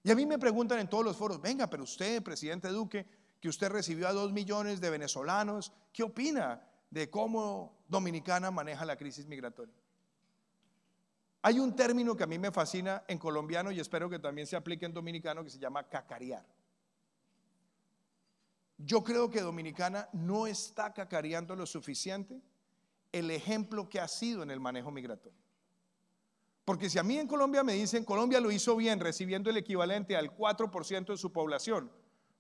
Y a mí me preguntan en todos los foros: venga, pero usted, presidente Duque, que usted recibió a 2 millones de venezolanos, ¿qué opina de cómo Dominicana maneja la crisis migratoria? Hay un término que a mí me fascina en colombiano y espero que también se aplique en dominicano, que se llama cacarear. Yo creo que Dominicana no está cacareando lo suficiente el ejemplo que ha sido en el manejo migratorio. Porque si a mí en Colombia me dicen Colombia lo hizo bien recibiendo el equivalente al 4% de su población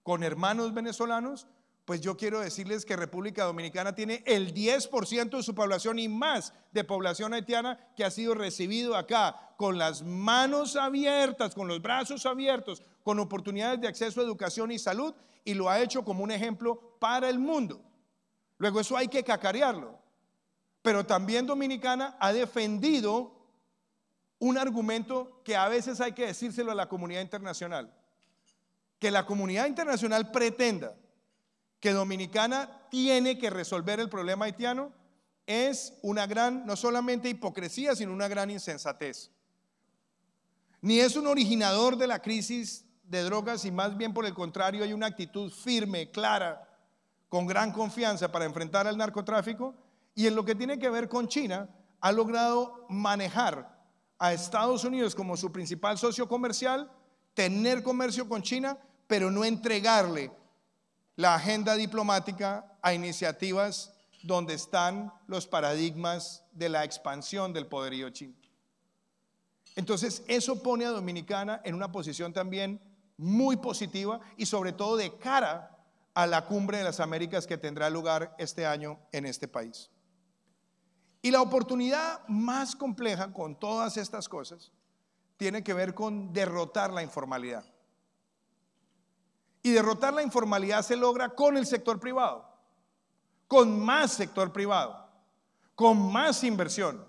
con hermanos venezolanos, pues yo quiero decirles que República Dominicana tiene el 10% de su población y más de población haitiana que ha sido recibido acá con las manos abiertas, con los brazos abiertos, con oportunidades de acceso a educación y salud, y lo ha hecho como un ejemplo para el mundo. Luego eso hay que cacarearlo. Pero también Dominicana ha defendido un argumento que a veces hay que decírselo a la comunidad internacional. Que la comunidad internacional pretenda que Dominicana tiene que resolver el problema haitiano es una gran, no solamente hipocresía, sino una gran insensatez. Ni es un originador de la crisis de drogas, y más bien por el contrario hay una actitud firme, clara, con gran confianza para enfrentar al narcotráfico. Y en lo que tiene que ver con China, ha logrado manejar a Estados Unidos como su principal socio comercial, tener comercio con China, pero no entregarle la agenda diplomática a iniciativas donde están los paradigmas de la expansión del poderío chino. Entonces eso pone a Dominicana en una posición también muy positiva, y sobre todo de cara a la Cumbre de las Américas que tendrá lugar este año en este país. Y la oportunidad más compleja con todas estas cosas tiene que ver con derrotar la informalidad. Y derrotar la informalidad se logra con el sector privado, con más sector privado, con más inversión.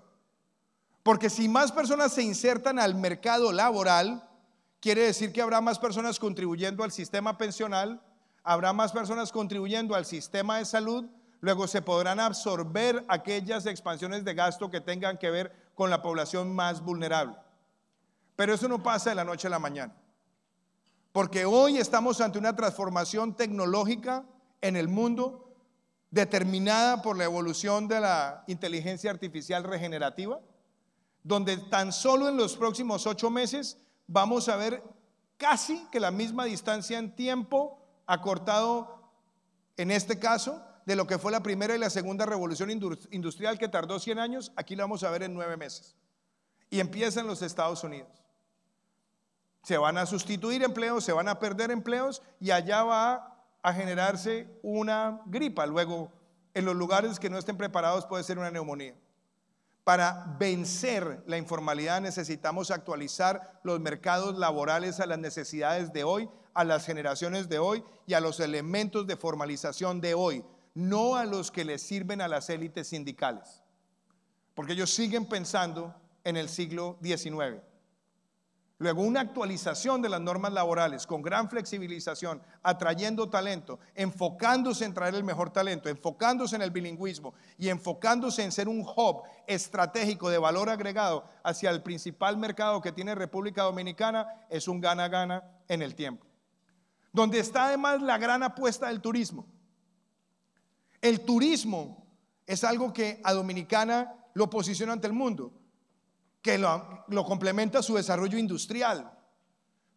Porque si más personas se insertan al mercado laboral, quiere decir que habrá más personas contribuyendo al sistema pensional, habrá más personas contribuyendo al sistema de salud. Luego se podrán absorber aquellas expansiones de gasto que tengan que ver con la población más vulnerable. Pero eso no pasa de la noche a la mañana, porque hoy estamos ante una transformación tecnológica en el mundo determinada por la evolución de la inteligencia artificial regenerativa, donde tan solo en los próximos 8 meses vamos a ver casi que la misma distancia en tiempo acortado, en este caso, de lo que fue la primera y la segunda revolución industrial, que tardó 100 años, aquí la vamos a ver en 9 meses. Y empieza en los Estados Unidos. Se van a sustituir empleos, se van a perder empleos y allá va a generarse una gripa. Luego, en los lugares que no estén preparados puede ser una neumonía. Para vencer la informalidad necesitamos actualizar los mercados laborales a las necesidades de hoy, a las generaciones de hoy y a los elementos de formalización de hoy, no a los que les sirven a las élites sindicales, porque ellos siguen pensando en el siglo XIX. Luego, una actualización de las normas laborales con gran flexibilización, atrayendo talento, enfocándose en traer el mejor talento, enfocándose en el bilingüismo y enfocándose en ser un hub estratégico de valor agregado hacia el principal mercado que tiene República Dominicana, es un gana-gana en el tiempo. Donde está además la gran apuesta del turismo. El turismo es algo que a Dominicana lo posiciona ante el mundo, que lo complementa su desarrollo industrial.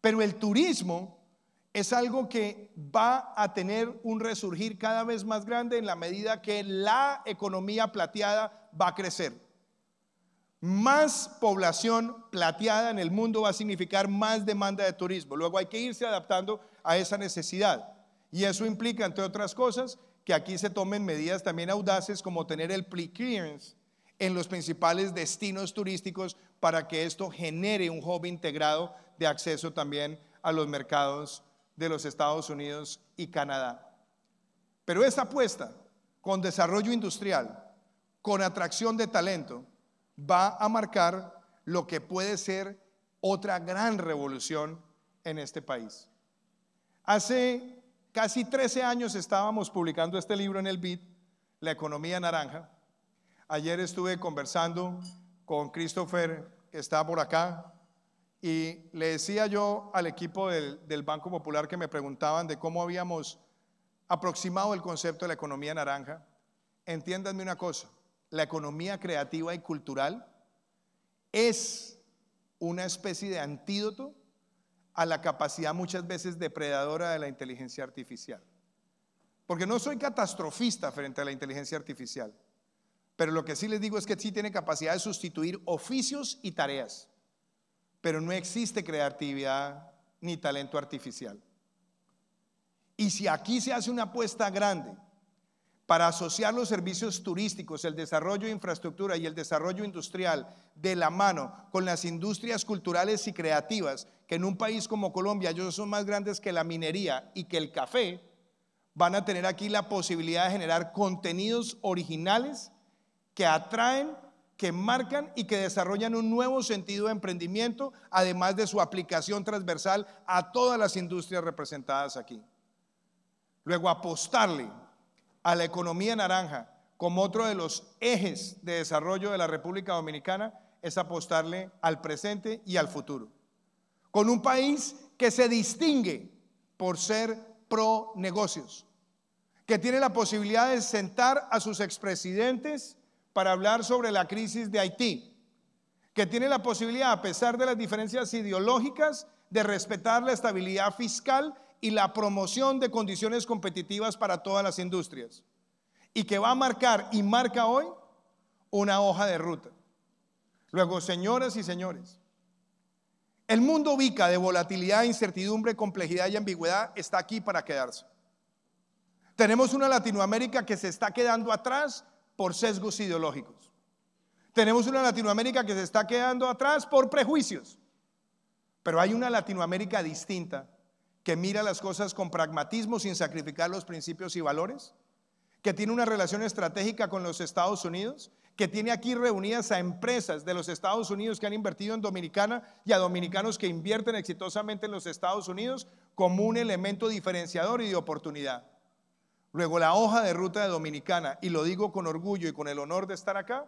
Pero el turismo es algo que va a tener un resurgir cada vez más grande en la medida que la economía plateada va a crecer. Más población plateada en el mundo va a significar más demanda de turismo. Luego hay que irse adaptando a esa necesidad. Y eso implica, entre otras cosas, que aquí se tomen medidas también audaces como tener el pre-clearance en los principales destinos turísticos para que esto genere un hub integrado de acceso también a los mercados de los Estados Unidos y Canadá. Pero esa apuesta con desarrollo industrial, con atracción de talento, va a marcar lo que puede ser otra gran revolución en este país. Hace casi 13 años estábamos publicando este libro en el BID, La Economía Naranja. Ayer estuve conversando con Christopher, que está por acá, y le decía yo al equipo del Banco Popular que me preguntaban de cómo habíamos aproximado el concepto de la economía naranja. Entiéndanme una cosa, la economía creativa y cultural es una especie de antídoto a la capacidad muchas veces depredadora de la inteligencia artificial. Porque no soy catastrofista frente a la inteligencia artificial, pero lo que sí les digo es que sí tiene capacidad de sustituir oficios y tareas, pero no existe creatividad ni talento artificial. Y si aquí se hace una apuesta grande para asociar los servicios turísticos, el desarrollo de infraestructura y el desarrollo industrial de la mano con las industrias culturales y creativas, que en un país como Colombia ellos son más grandes que la minería y que el café, van a tener aquí la posibilidad de generar contenidos originales que atraen, que marcan y que desarrollan un nuevo sentido de emprendimiento, además de su aplicación transversal a todas las industrias representadas aquí. Luego, apostarle a la economía naranja como otro de los ejes de desarrollo de la República Dominicana es apostarle al presente y al futuro, con un país que se distingue por ser pro negocios, que tiene la posibilidad de sentar a sus expresidentes para hablar sobre la crisis de Haití, que tiene la posibilidad, a pesar de las diferencias ideológicas, de respetar la estabilidad fiscal y la promoción de condiciones competitivas para todas las industrias, y que va a marcar y marca hoy una hoja de ruta. Luego, señoras y señores, el mundo VICA de volatilidad, incertidumbre, complejidad y ambigüedad está aquí para quedarse. Tenemos una Latinoamérica que se está quedando atrás por sesgos ideológicos. Tenemos una Latinoamérica que se está quedando atrás por prejuicios. Pero hay una Latinoamérica distinta, que mira las cosas con pragmatismo sin sacrificar los principios y valores, que tiene una relación estratégica con los Estados Unidos, que tiene aquí reunidas a empresas de los Estados Unidos que han invertido en Dominicana y a dominicanos que invierten exitosamente en los Estados Unidos como un elemento diferenciador y de oportunidad. Luego, la hoja de ruta de Dominicana, y lo digo con orgullo y con el honor de estar acá,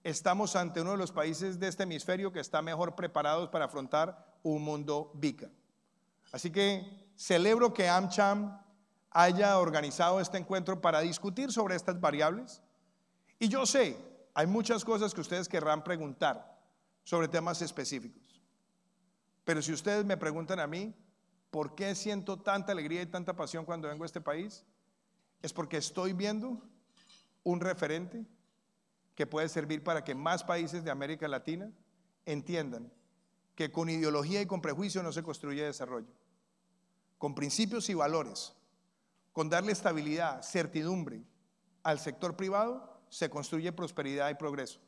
estamos ante uno de los países de este hemisferio que está mejor preparados para afrontar un mundo VICA. Así que celebro que AmCham haya organizado este encuentro para discutir sobre estas variables. Y yo sé, hay muchas cosas que ustedes querrán preguntar sobre temas específicos. Pero si ustedes me preguntan a mí, ¿por qué siento tanta alegría y tanta pasión cuando vengo a este país? es porque estoy viendo un referente que puede servir para que más países de América Latina entiendan que con ideología y con prejuicio no se construye desarrollo. Con principios y valores, con darle estabilidad, certidumbre al sector privado, se construye prosperidad y progreso.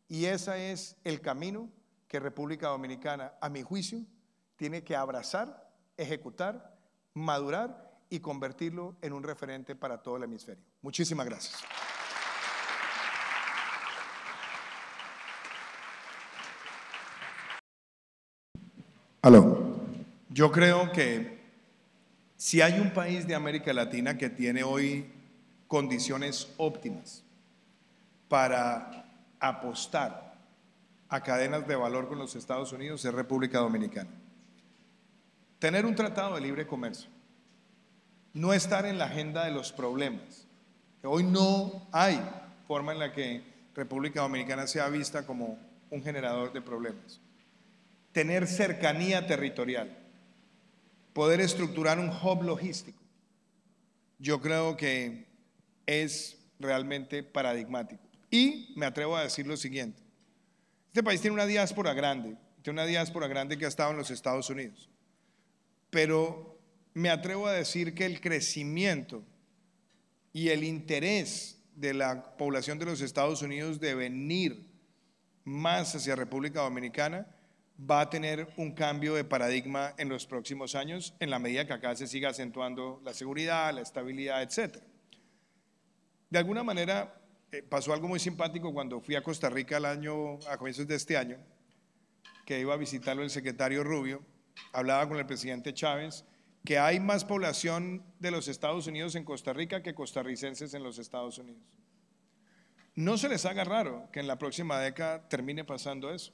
Y ese es el camino que República Dominicana, a mi juicio, tiene que abrazar, ejecutar, madurar y convertirlo en un referente para todo el hemisferio. Muchísimas gracias. Aló. Yo creo que si hay un país de América Latina que tiene hoy condiciones óptimas para apostar a cadenas de valor con los Estados Unidos, es República Dominicana. Tener un tratado de libre comercio, no estar en la agenda de los problemas. Hoy no hay forma en la que República Dominicana sea vista como un generador de problemas. Tener cercanía territorial, poder estructurar un hub logístico, yo creo que es realmente paradigmático. Y me atrevo a decir lo siguiente: este país tiene una diáspora grande que ha estado en los Estados Unidos, pero me atrevo a decir que el crecimiento y el interés de la población de los Estados Unidos de venir más hacia República Dominicana va a tener un cambio de paradigma en los próximos años, en la medida que acá se siga acentuando la seguridad, la estabilidad, etc. De alguna manera pasó algo muy simpático cuando fui a Costa Rica a comienzos de este año, que iba a visitarlo el secretario Rubio. Hablaba con el presidente Chávez que hay más población de los Estados Unidos en Costa Rica que costarricenses en los Estados Unidos. No se les haga raro que en la próxima década termine pasando eso,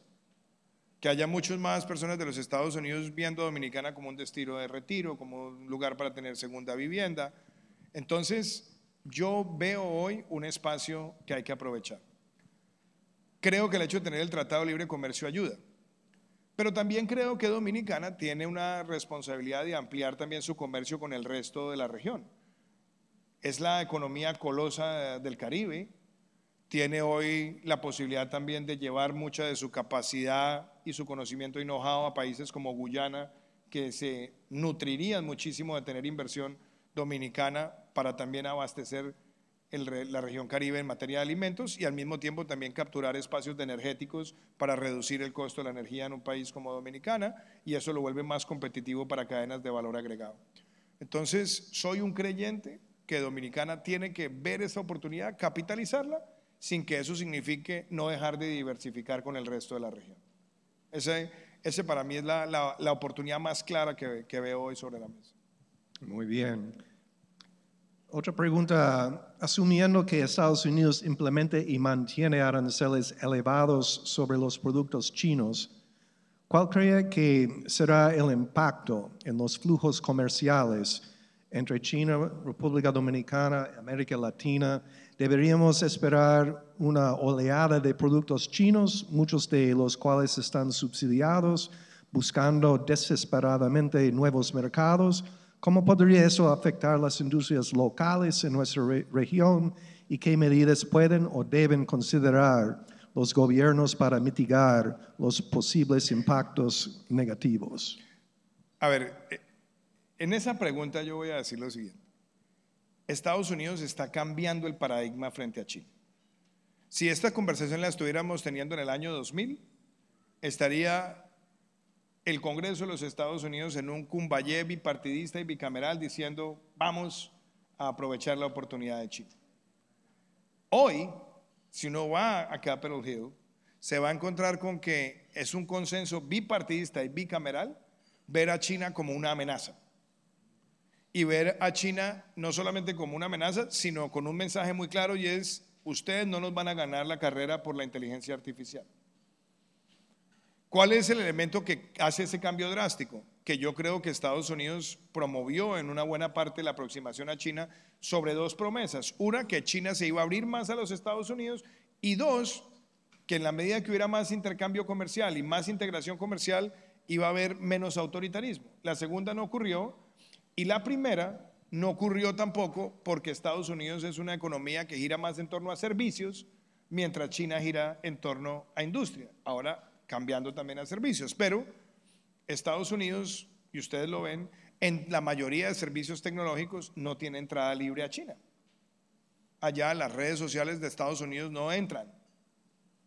que haya muchas más personas de los Estados Unidos viendo a Dominicana como un destino de retiro, como un lugar para tener segunda vivienda. Entonces, yo veo hoy un espacio que hay que aprovechar. Creo que el hecho de tener el Tratado de Libre Comercio ayuda, pero también creo que Dominicana tiene una responsabilidad de ampliar también su comercio con el resto de la región. Es la economía colosa del Caribe, tiene hoy la posibilidad también de llevar mucha de su capacidad y su conocimiento y know-how a países como Guyana, que se nutrirían muchísimo de tener inversión dominicana para también abastecer la región Caribe en materia de alimentos y al mismo tiempo también capturar espacios energéticos para reducir el costo de la energía en un país como Dominicana, y eso lo vuelve más competitivo para cadenas de valor agregado. Entonces, soy un creyente que Dominicana tiene que ver esa oportunidad, capitalizarla, sin que eso signifique no dejar de diversificar con el resto de la región. Ese para mí es la oportunidad más clara que veo hoy sobre la mesa. Muy bien. Otra pregunta: asumiendo que Estados Unidos implemente y mantiene aranceles elevados sobre los productos chinos, ¿cuál cree que será el impacto en los flujos comerciales entre China, República Dominicana, América Latina? ¿Deberíamos esperar una oleada de productos chinos, muchos de los cuales están subsidiados, buscando desesperadamente nuevos mercados? ¿Cómo podría eso afectar las industrias locales en nuestra región y qué medidas pueden o deben considerar los gobiernos para mitigar los posibles impactos negativos? A ver, en esa pregunta yo voy a decir lo siguiente. Estados Unidos está cambiando el paradigma frente a China. Si esta conversación la estuviéramos teniendo en el año 2000, estaría el Congreso de los Estados Unidos en un cumbayé bipartidista y bicameral diciendo vamos a aprovechar la oportunidad de China. Hoy, si uno va a Capitol Hill, se va a encontrar con que es un consenso bipartidista y bicameral ver a China como una amenaza. Y ver a China no solamente como una amenaza, sino con un mensaje muy claro, y es: ustedes no nos van a ganar la carrera por la inteligencia artificial. ¿Cuál es el elemento que hace ese cambio drástico? Que yo creo que Estados Unidos promovió en una buena parte la aproximación a China sobre dos promesas. Una, que China se iba a abrir más a los Estados Unidos, y dos, que en la medida que hubiera más intercambio comercial y más integración comercial, iba a haber menos autoritarismo. La segunda no ocurrió, y la primera no ocurrió tampoco porque Estados Unidos es una economía que gira más en torno a servicios, mientras China gira en torno a industria. Ahora cambiando también a servicios, pero Estados Unidos, y ustedes lo ven, en la mayoría de servicios tecnológicos no tiene entrada libre a China. Allá las redes sociales de Estados Unidos no entran,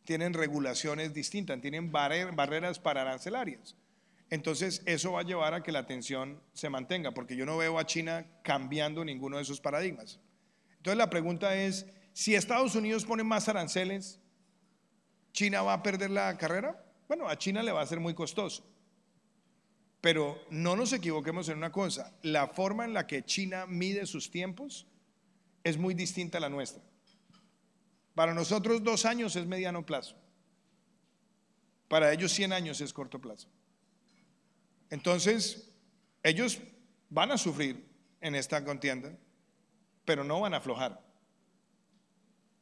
tienen regulaciones distintas, tienen barreras arancelarias. Entonces eso va a llevar a que la tensión se mantenga, porque yo no veo a China cambiando ninguno de esos paradigmas. Entonces la pregunta es, si Estados Unidos pone más aranceles, ¿China va a perder la carrera? Bueno, a China le va a ser muy costoso. Pero no nos equivoquemos en una cosa, la forma en la que China mide sus tiempos es muy distinta a la nuestra. Para nosotros 2 años es mediano plazo, para ellos 100 años es corto plazo. Entonces, ellos van a sufrir en esta contienda, pero no van a aflojar.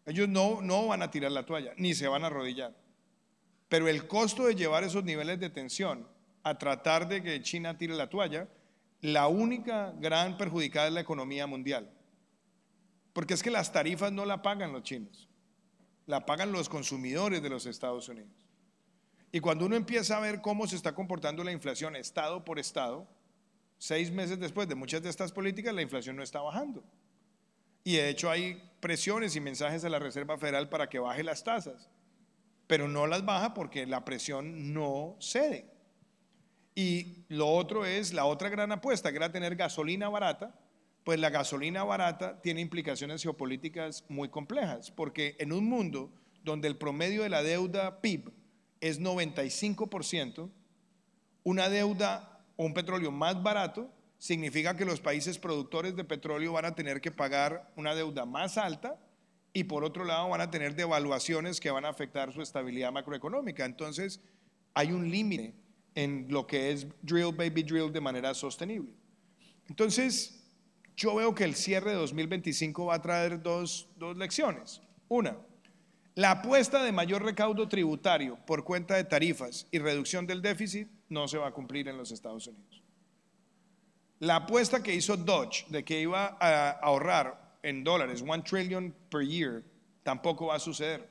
Ellos no van a tirar la toalla, ni se van a arrodillar. Pero el costo de llevar esos niveles de tensión a tratar de que China tire la toalla, la única gran perjudicada es la economía mundial. Porque es que las tarifas no la pagan los chinos, la pagan los consumidores de los Estados Unidos. Y cuando uno empieza a ver cómo se está comportando la inflación estado por estado, 6 meses después de muchas de estas políticas, la inflación no está bajando. Y de hecho hay presiones y mensajes a la Reserva Federal para que baje las tasas, pero no las baja porque la presión no cede. Y lo otro es la otra gran apuesta, que era tener gasolina barata. Pues la gasolina barata tiene implicaciones geopolíticas muy complejas, porque en un mundo donde el promedio de la deuda PIB es 95%, una deuda o un petróleo más barato significa que los países productores de petróleo van a tener que pagar una deuda más alta y por otro lado van a tener devaluaciones que van a afectar su estabilidad macroeconómica. Entonces hay un límite en lo que es drill baby drill de manera sostenible. Entonces yo veo que el cierre de 2025 va a traer dos lecciones. Una, la apuesta de mayor recaudo tributario por cuenta de tarifas y reducción del déficit no se va a cumplir en los Estados Unidos. La apuesta que hizo Dodge de que iba a ahorrar en dólares 1 trillion per year tampoco va a suceder.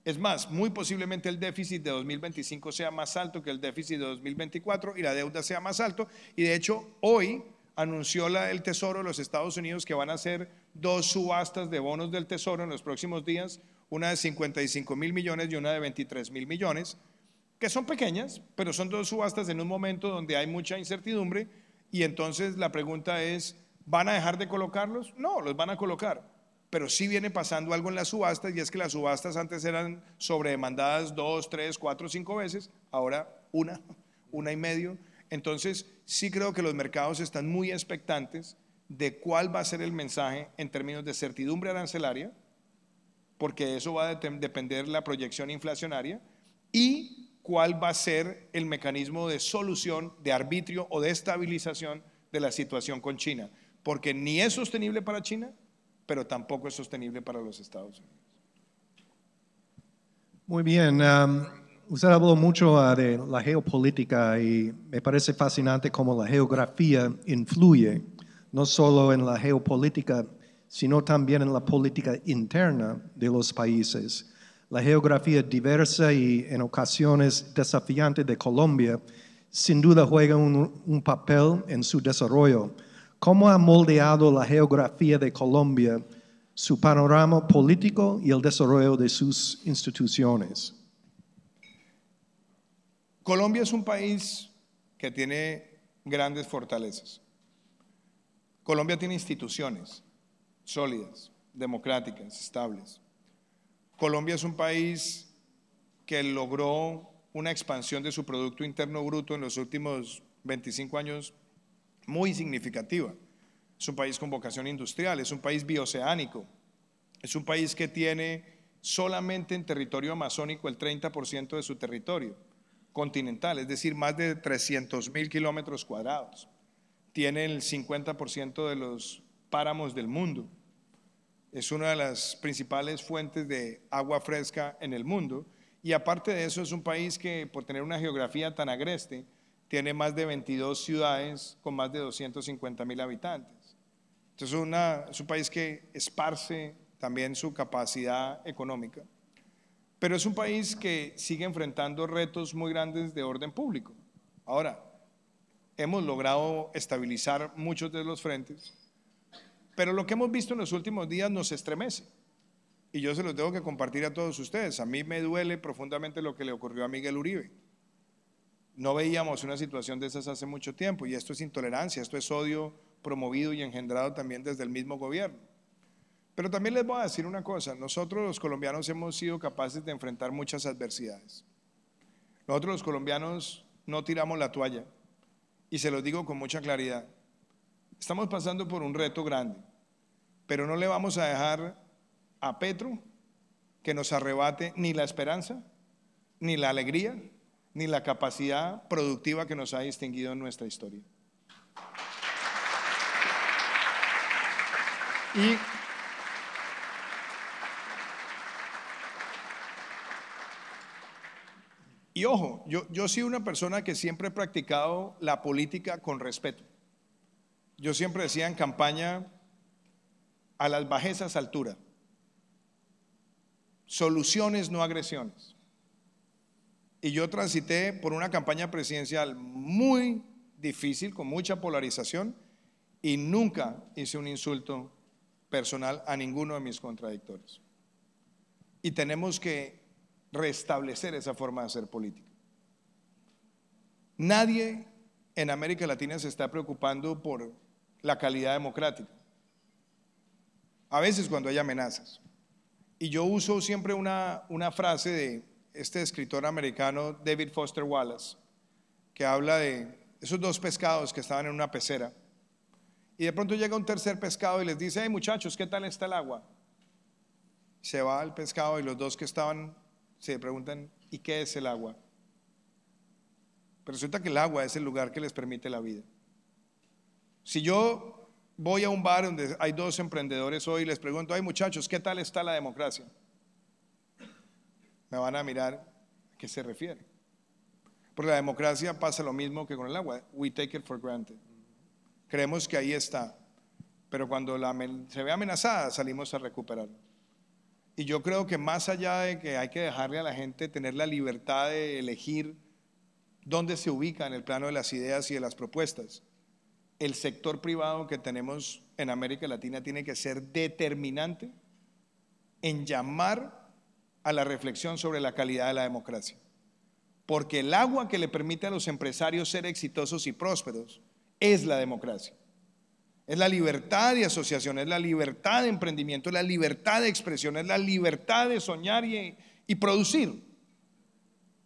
Es más, muy posiblemente el déficit de 2025 sea más alto que el déficit de 2024 y la deuda sea más alto. Y de hecho, hoy anunció el Tesoro de los Estados Unidos que van a hacer 2 subastas de bonos del Tesoro en los próximos días, una de 55,000 millones y una de 23,000 millones, que son pequeñas, pero son 2 subastas en un momento donde hay mucha incertidumbre. Y entonces la pregunta es, ¿van a dejar de colocarlos? No, los van a colocar, pero sí viene pasando algo en las subastas, y es que las subastas antes eran sobredemandadas 2, 3, 4, 5 veces, ahora una y medio. Entonces sí creo que los mercados están muy expectantes de cuál va a ser el mensaje en términos de certidumbre arancelaria, porque de eso va a depender la proyección inflacionaria, y cuál va a ser el mecanismo de solución, de arbitrio o de estabilización de la situación con China, porque ni es sostenible para China, pero tampoco es sostenible para los Estados Unidos. Muy bien. Usted habló mucho de la geopolítica y me parece fascinante cómo la geografía influye no solo en la geopolítica, sino también en la política interna de los países. La geografía diversa y en ocasiones desafiante de Colombia sin duda juega un papel en su desarrollo. ¿Cómo ha moldeado la geografía de Colombia su panorama político y el desarrollo de sus instituciones? Colombia es un país que tiene grandes fortalezas. Colombia tiene instituciones sólidas, democráticas, estables. Colombia es un país que logró una expansión de su Producto Interno Bruto en los últimos 25 años muy significativa. Es un país con vocación industrial, es un país bioceánico, es un país que tiene solamente en territorio amazónico el 30% de su territorio continental, es decir, más de 300,000 kilómetros cuadrados. Tiene el 50% de los páramos del mundo. Es una de las principales fuentes de agua fresca en el mundo. Y aparte de eso, es un país que, por tener una geografía tan agreste, tiene más de 22 ciudades con más de 250.000 habitantes. Entonces es un país que esparce también su capacidad económica, pero es un país que sigue enfrentando retos muy grandes de orden público. Ahora, hemos logrado estabilizar muchos de los frentes, pero lo que hemos visto en los últimos días nos estremece. Y yo se los tengo que compartir a todos ustedes. A mí me duele profundamente lo que le ocurrió a Miguel Uribe. No veíamos una situación de esas hace mucho tiempo, y esto es intolerancia, esto es odio promovido y engendrado también desde el mismo gobierno. Pero también les voy a decir una cosa: nosotros los colombianos hemos sido capaces de enfrentar muchas adversidades. Nosotros los colombianos no tiramos la toalla, y se los digo con mucha claridad. Estamos pasando por un reto grande, pero no le vamos a dejar a Petro que nos arrebate ni la esperanza, ni la alegría, ni la capacidad productiva que nos ha distinguido en nuestra historia. Y ojo, yo soy una persona que siempre he practicado la política con respeto. Yo siempre decía en campaña: a las bajezas altura, soluciones no agresiones. Y yo transité por una campaña presidencial muy difícil, con mucha polarización, y nunca hice un insulto personal a ninguno de mis contradictores. Y tenemos que restablecer esa forma de hacer política. Nadie en América Latina se está preocupando por la calidad democrática. A veces cuando hay amenazas. Y yo uso siempre una frase de este escritor americano David Foster Wallace, que habla de esos dos pescados que estaban en una pecera, y de pronto llega un tercer pescado y les dice: hey muchachos, ¿qué tal está el agua? Se va el pescado y los dos que estaban se preguntan: ¿y qué es el agua? Pero resulta que el agua es el lugar que les permite la vida. Si yo voy a un bar donde hay dos emprendedores hoy y les pregunto: ay muchachos, ¿qué tal está la democracia? Me van a mirar a qué se refiere. Porque la democracia pasa lo mismo que con el agua. We take it for granted. Creemos que ahí está, pero cuando se ve amenazada salimos a recuperarla. Y yo creo que más allá de que hay que dejarle a la gente tener la libertad de elegir dónde se ubica en el plano de las ideas y de las propuestas, el sector privado que tenemos en América Latina tiene que ser determinante en llamar a la reflexión sobre la calidad de la democracia. Porque el agua que le permite a los empresarios ser exitosos y prósperos es la democracia. Es la libertad de asociación, es la libertad de emprendimiento, es la libertad de expresión, es la libertad de soñar y producir.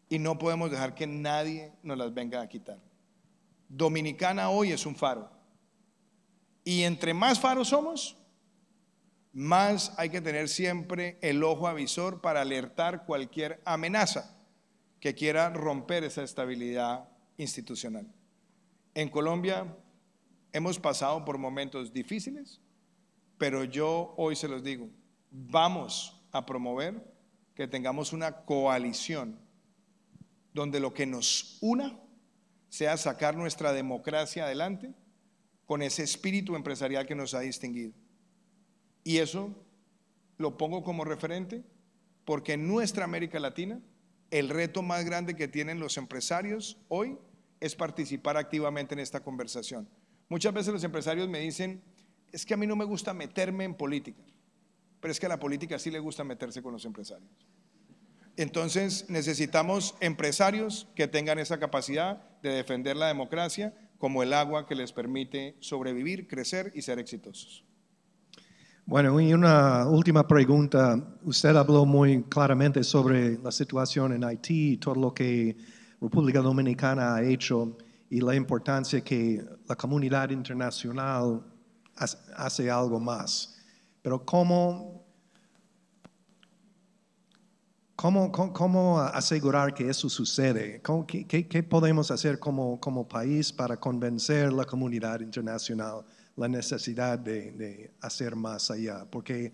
Y no podemos dejar que nadie nos las venga a quitar. Dominicana hoy es un faro. Y entre más faros somos, más hay que tener siempre el ojo avisor para alertar cualquier amenaza que quiera romper esa estabilidad institucional. En Colombia hemos pasado por momentos difíciles, pero yo hoy se los digo: vamos a promover que tengamos una coalición donde lo que nos una sea sacar nuestra democracia adelante con ese espíritu empresarial que nos ha distinguido. Y eso lo pongo como referente porque en nuestra América Latina el reto más grande que tienen los empresarios hoy es participar activamente en esta conversación. Muchas veces los empresarios me dicen: es que a mí no me gusta meterme en política, pero es que a la política sí le gusta meterse con los empresarios. Entonces necesitamos empresarios que tengan esa capacidad de defender la democracia como el agua que les permite sobrevivir, crecer y ser exitosos. Bueno, y una última pregunta. Usted habló muy claramente sobre la situación en Haití, todo lo que República Dominicana ha hecho y la importancia que la comunidad internacional hace algo más. Pero ¿cómo asegurar que eso sucede? ¿Qué podemos hacer como país para convencer a la comunidad internacional la necesidad de hacer más allá? Porque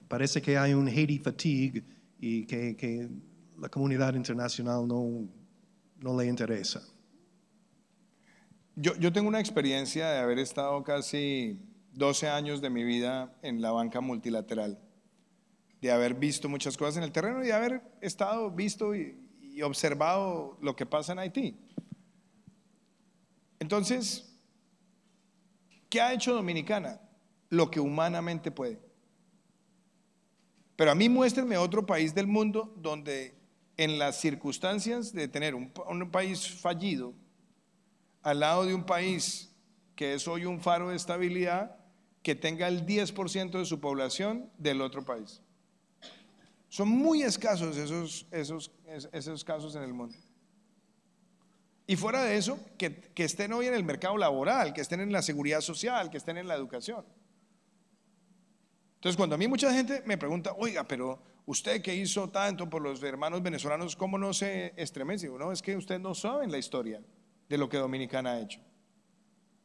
parece que hay un Haiti fatigue y que la comunidad internacional no le interesa. Yo tengo una experiencia de haber estado casi 12 años de mi vida en la banca multilateral, de haber visto muchas cosas en el terreno y de haber estado, visto y observado lo que pasa en Haití. Entonces, ¿qué ha hecho Dominicana? Lo que humanamente puede. Pero a mí muéstrenme otro país del mundo donde en las circunstancias de tener un país fallido al lado de un país que es hoy un faro de estabilidad, que tenga el 10% de su población del otro país. Son muy escasos esos casos en el mundo. Y fuera de eso, que estén hoy en el mercado laboral, que estén en la seguridad social, que estén en la educación. Entonces, cuando a mí mucha gente me pregunta, oiga, pero usted que hizo tanto por los hermanos venezolanos, ¿cómo no se estremece? No, es que ustedes no saben la historia de lo que Dominicana ha hecho.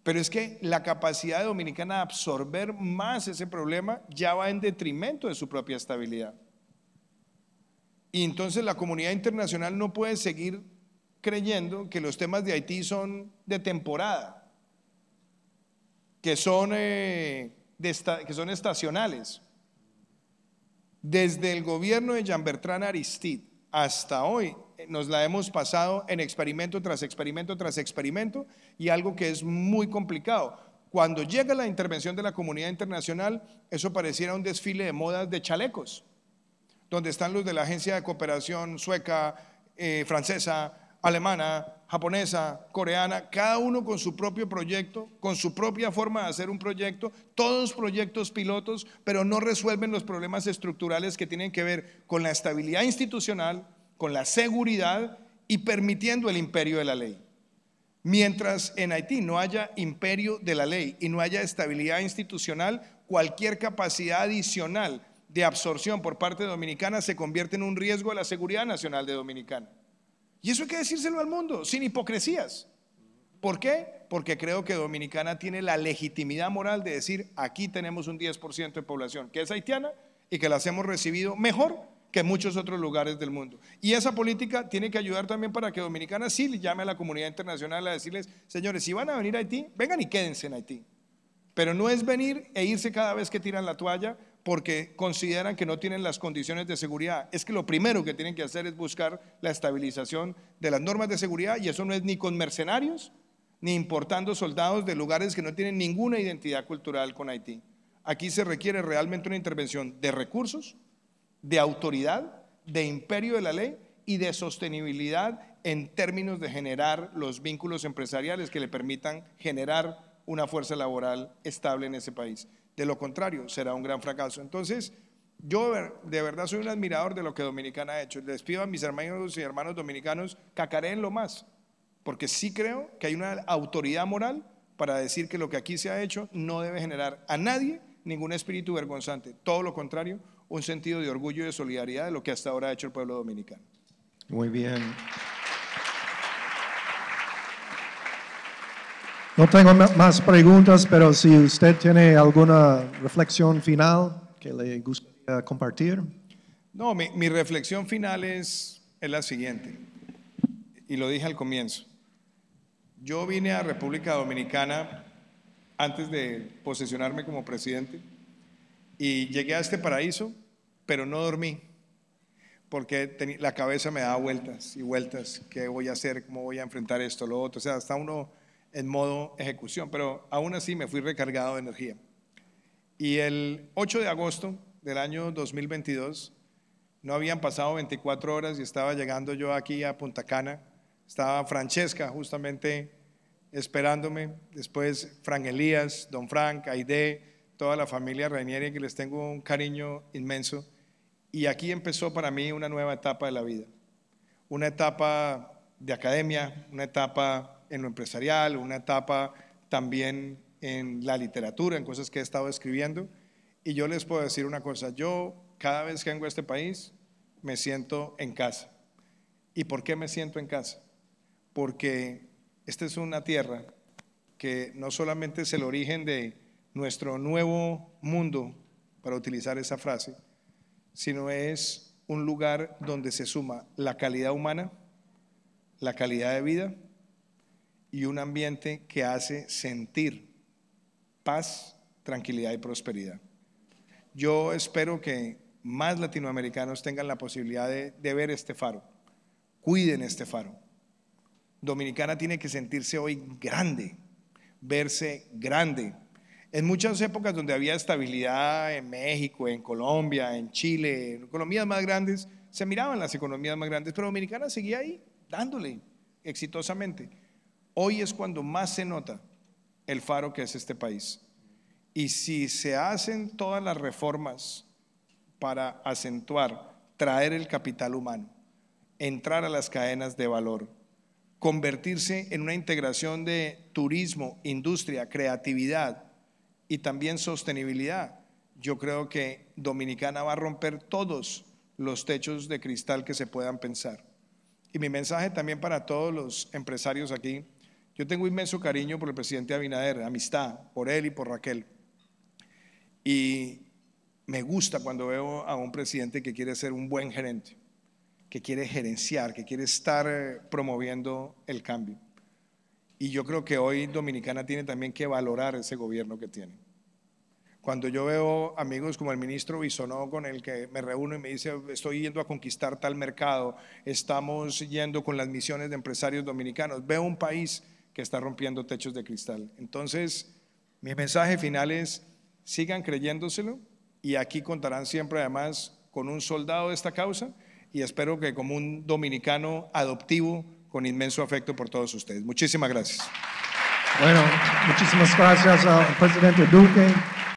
Pero es que la capacidad de Dominicana de absorber más ese problema ya va en detrimento de su propia estabilidad. Y entonces la comunidad internacional no puede seguir creyendo que los temas de Haití son de temporada, que son estacionales. Desde el gobierno de Jean Bertrand Aristide hasta hoy nos la hemos pasado en experimento tras experimento tras experimento, y algo que es muy complicado. Cuando llega la intervención de la comunidad internacional, eso pareciera un desfile de modas de chalecos, donde están los de la Agencia de Cooperación sueca, francesa, alemana, japonesa, coreana, cada uno con su propio proyecto, con su propia forma de hacer un proyecto, todos proyectos pilotos, pero no resuelven los problemas estructurales que tienen que ver con la estabilidad institucional, con la seguridad y permitiendo el imperio de la ley. Mientras en Haití no haya imperio de la ley y no haya estabilidad institucional, cualquier capacidad adicional de absorción por parte dominicana se convierte en un riesgo a la seguridad nacional de Dominicana. Y eso hay que decírselo al mundo, sin hipocresías. ¿Por qué? Porque creo que Dominicana tiene la legitimidad moral de decir, aquí tenemos un 10% de población que es haitiana y que las hemos recibido mejor que muchos otros lugares del mundo. Y esa política tiene que ayudar también para que Dominicana sí le llame a la comunidad internacional a decirles, señores, si van a venir a Haití, vengan y quédense en Haití. Pero no es venir e irse cada vez que tiran la toalla porque consideran que no tienen las condiciones de seguridad. Es que lo primero que tienen que hacer es buscar la estabilización de las normas de seguridad, y eso no es ni con mercenarios ni importando soldados de lugares que no tienen ninguna identidad cultural con Haití. Aquí se requiere realmente una intervención de recursos, de autoridad, de imperio de la ley y de sostenibilidad en términos de generar los vínculos empresariales que le permitan generar una fuerza laboral estable en ese país. De lo contrario, será un gran fracaso. Entonces, yo de verdad soy un admirador de lo que Dominicana ha hecho. Les pido a mis hermanos y hermanos dominicanos, cacaréenlo más, porque sí creo que hay una autoridad moral para decir que lo que aquí se ha hecho no debe generar a nadie ningún espíritu vergonzante. Todo lo contrario, un sentido de orgullo y de solidaridad de lo que hasta ahora ha hecho el pueblo dominicano. Muy bien. No tengo más preguntas, pero si usted tiene alguna reflexión final que le gustaría compartir. No, mi reflexión final es la siguiente, y lo dije al comienzo. Yo vine a República Dominicana antes de posesionarme como presidente y llegué a este paraíso, pero no dormí, porque la cabeza me daba vueltas y vueltas. ¿Qué voy a hacer? ¿Cómo voy a enfrentar esto, lo otro? O sea, está uno en modo ejecución, pero aún así me fui recargado de energía. Y el 8 de agosto del año 2022, no habían pasado 24 horas y estaba llegando yo aquí a Punta Cana. Estaba Francesca justamente esperándome, después Frank Elías, Don Frank, Aide, toda la familia Rainieri, que les tengo un cariño inmenso. Y aquí empezó para mí una nueva etapa de la vida, una etapa de academia, una etapa en lo empresarial, una etapa también en la literatura, en cosas que he estado escribiendo. Y yo les puedo decir una cosa, yo cada vez que vengo a este país me siento en casa. ¿Y por qué me siento en casa? Porque esta es una tierra que no solamente es el origen de nuestro nuevo mundo, para utilizar esa frase, sino es un lugar donde se suma la calidad humana, la calidad de vida y un ambiente que hace sentir paz, tranquilidad y prosperidad. Yo espero que más latinoamericanos tengan la posibilidad de ver este faro. Cuiden este faro. Dominicana tiene que sentirse hoy grande, verse grande. En muchas épocas donde había estabilidad en México, en Colombia, en Chile, en economías más grandes, se miraban las economías más grandes, pero Dominicana seguía ahí, dándole exitosamente. Hoy es cuando más se nota el faro que es este país. Y si se hacen todas las reformas para acentuar, traer el capital humano, entrar a las cadenas de valor, convertirse en una integración de turismo, industria, creatividad y también sostenibilidad, yo creo que Dominicana va a romper todos los techos de cristal que se puedan pensar. Y mi mensaje también para todos los empresarios aquí: yo tengo inmenso cariño por el presidente Abinader, amistad por él y por Raquel. Y me gusta cuando veo a un presidente que quiere ser un buen gerente, que quiere gerenciar, que quiere estar promoviendo el cambio. Y yo creo que hoy Dominicana tiene también que valorar ese gobierno que tiene. Cuando yo veo amigos como el ministro Bisonó, con el que me reúno y me dice: estoy yendo a conquistar tal mercado, estamos yendo con las misiones de empresarios dominicanos, veo un país que está rompiendo techos de cristal. Entonces, mi mensaje final es: sigan creyéndoselo, y aquí contarán siempre además con un soldado de esta causa, y espero que como un dominicano adoptivo con inmenso afecto por todos ustedes. Muchísimas gracias. Bueno, muchísimas gracias al presidente Duque.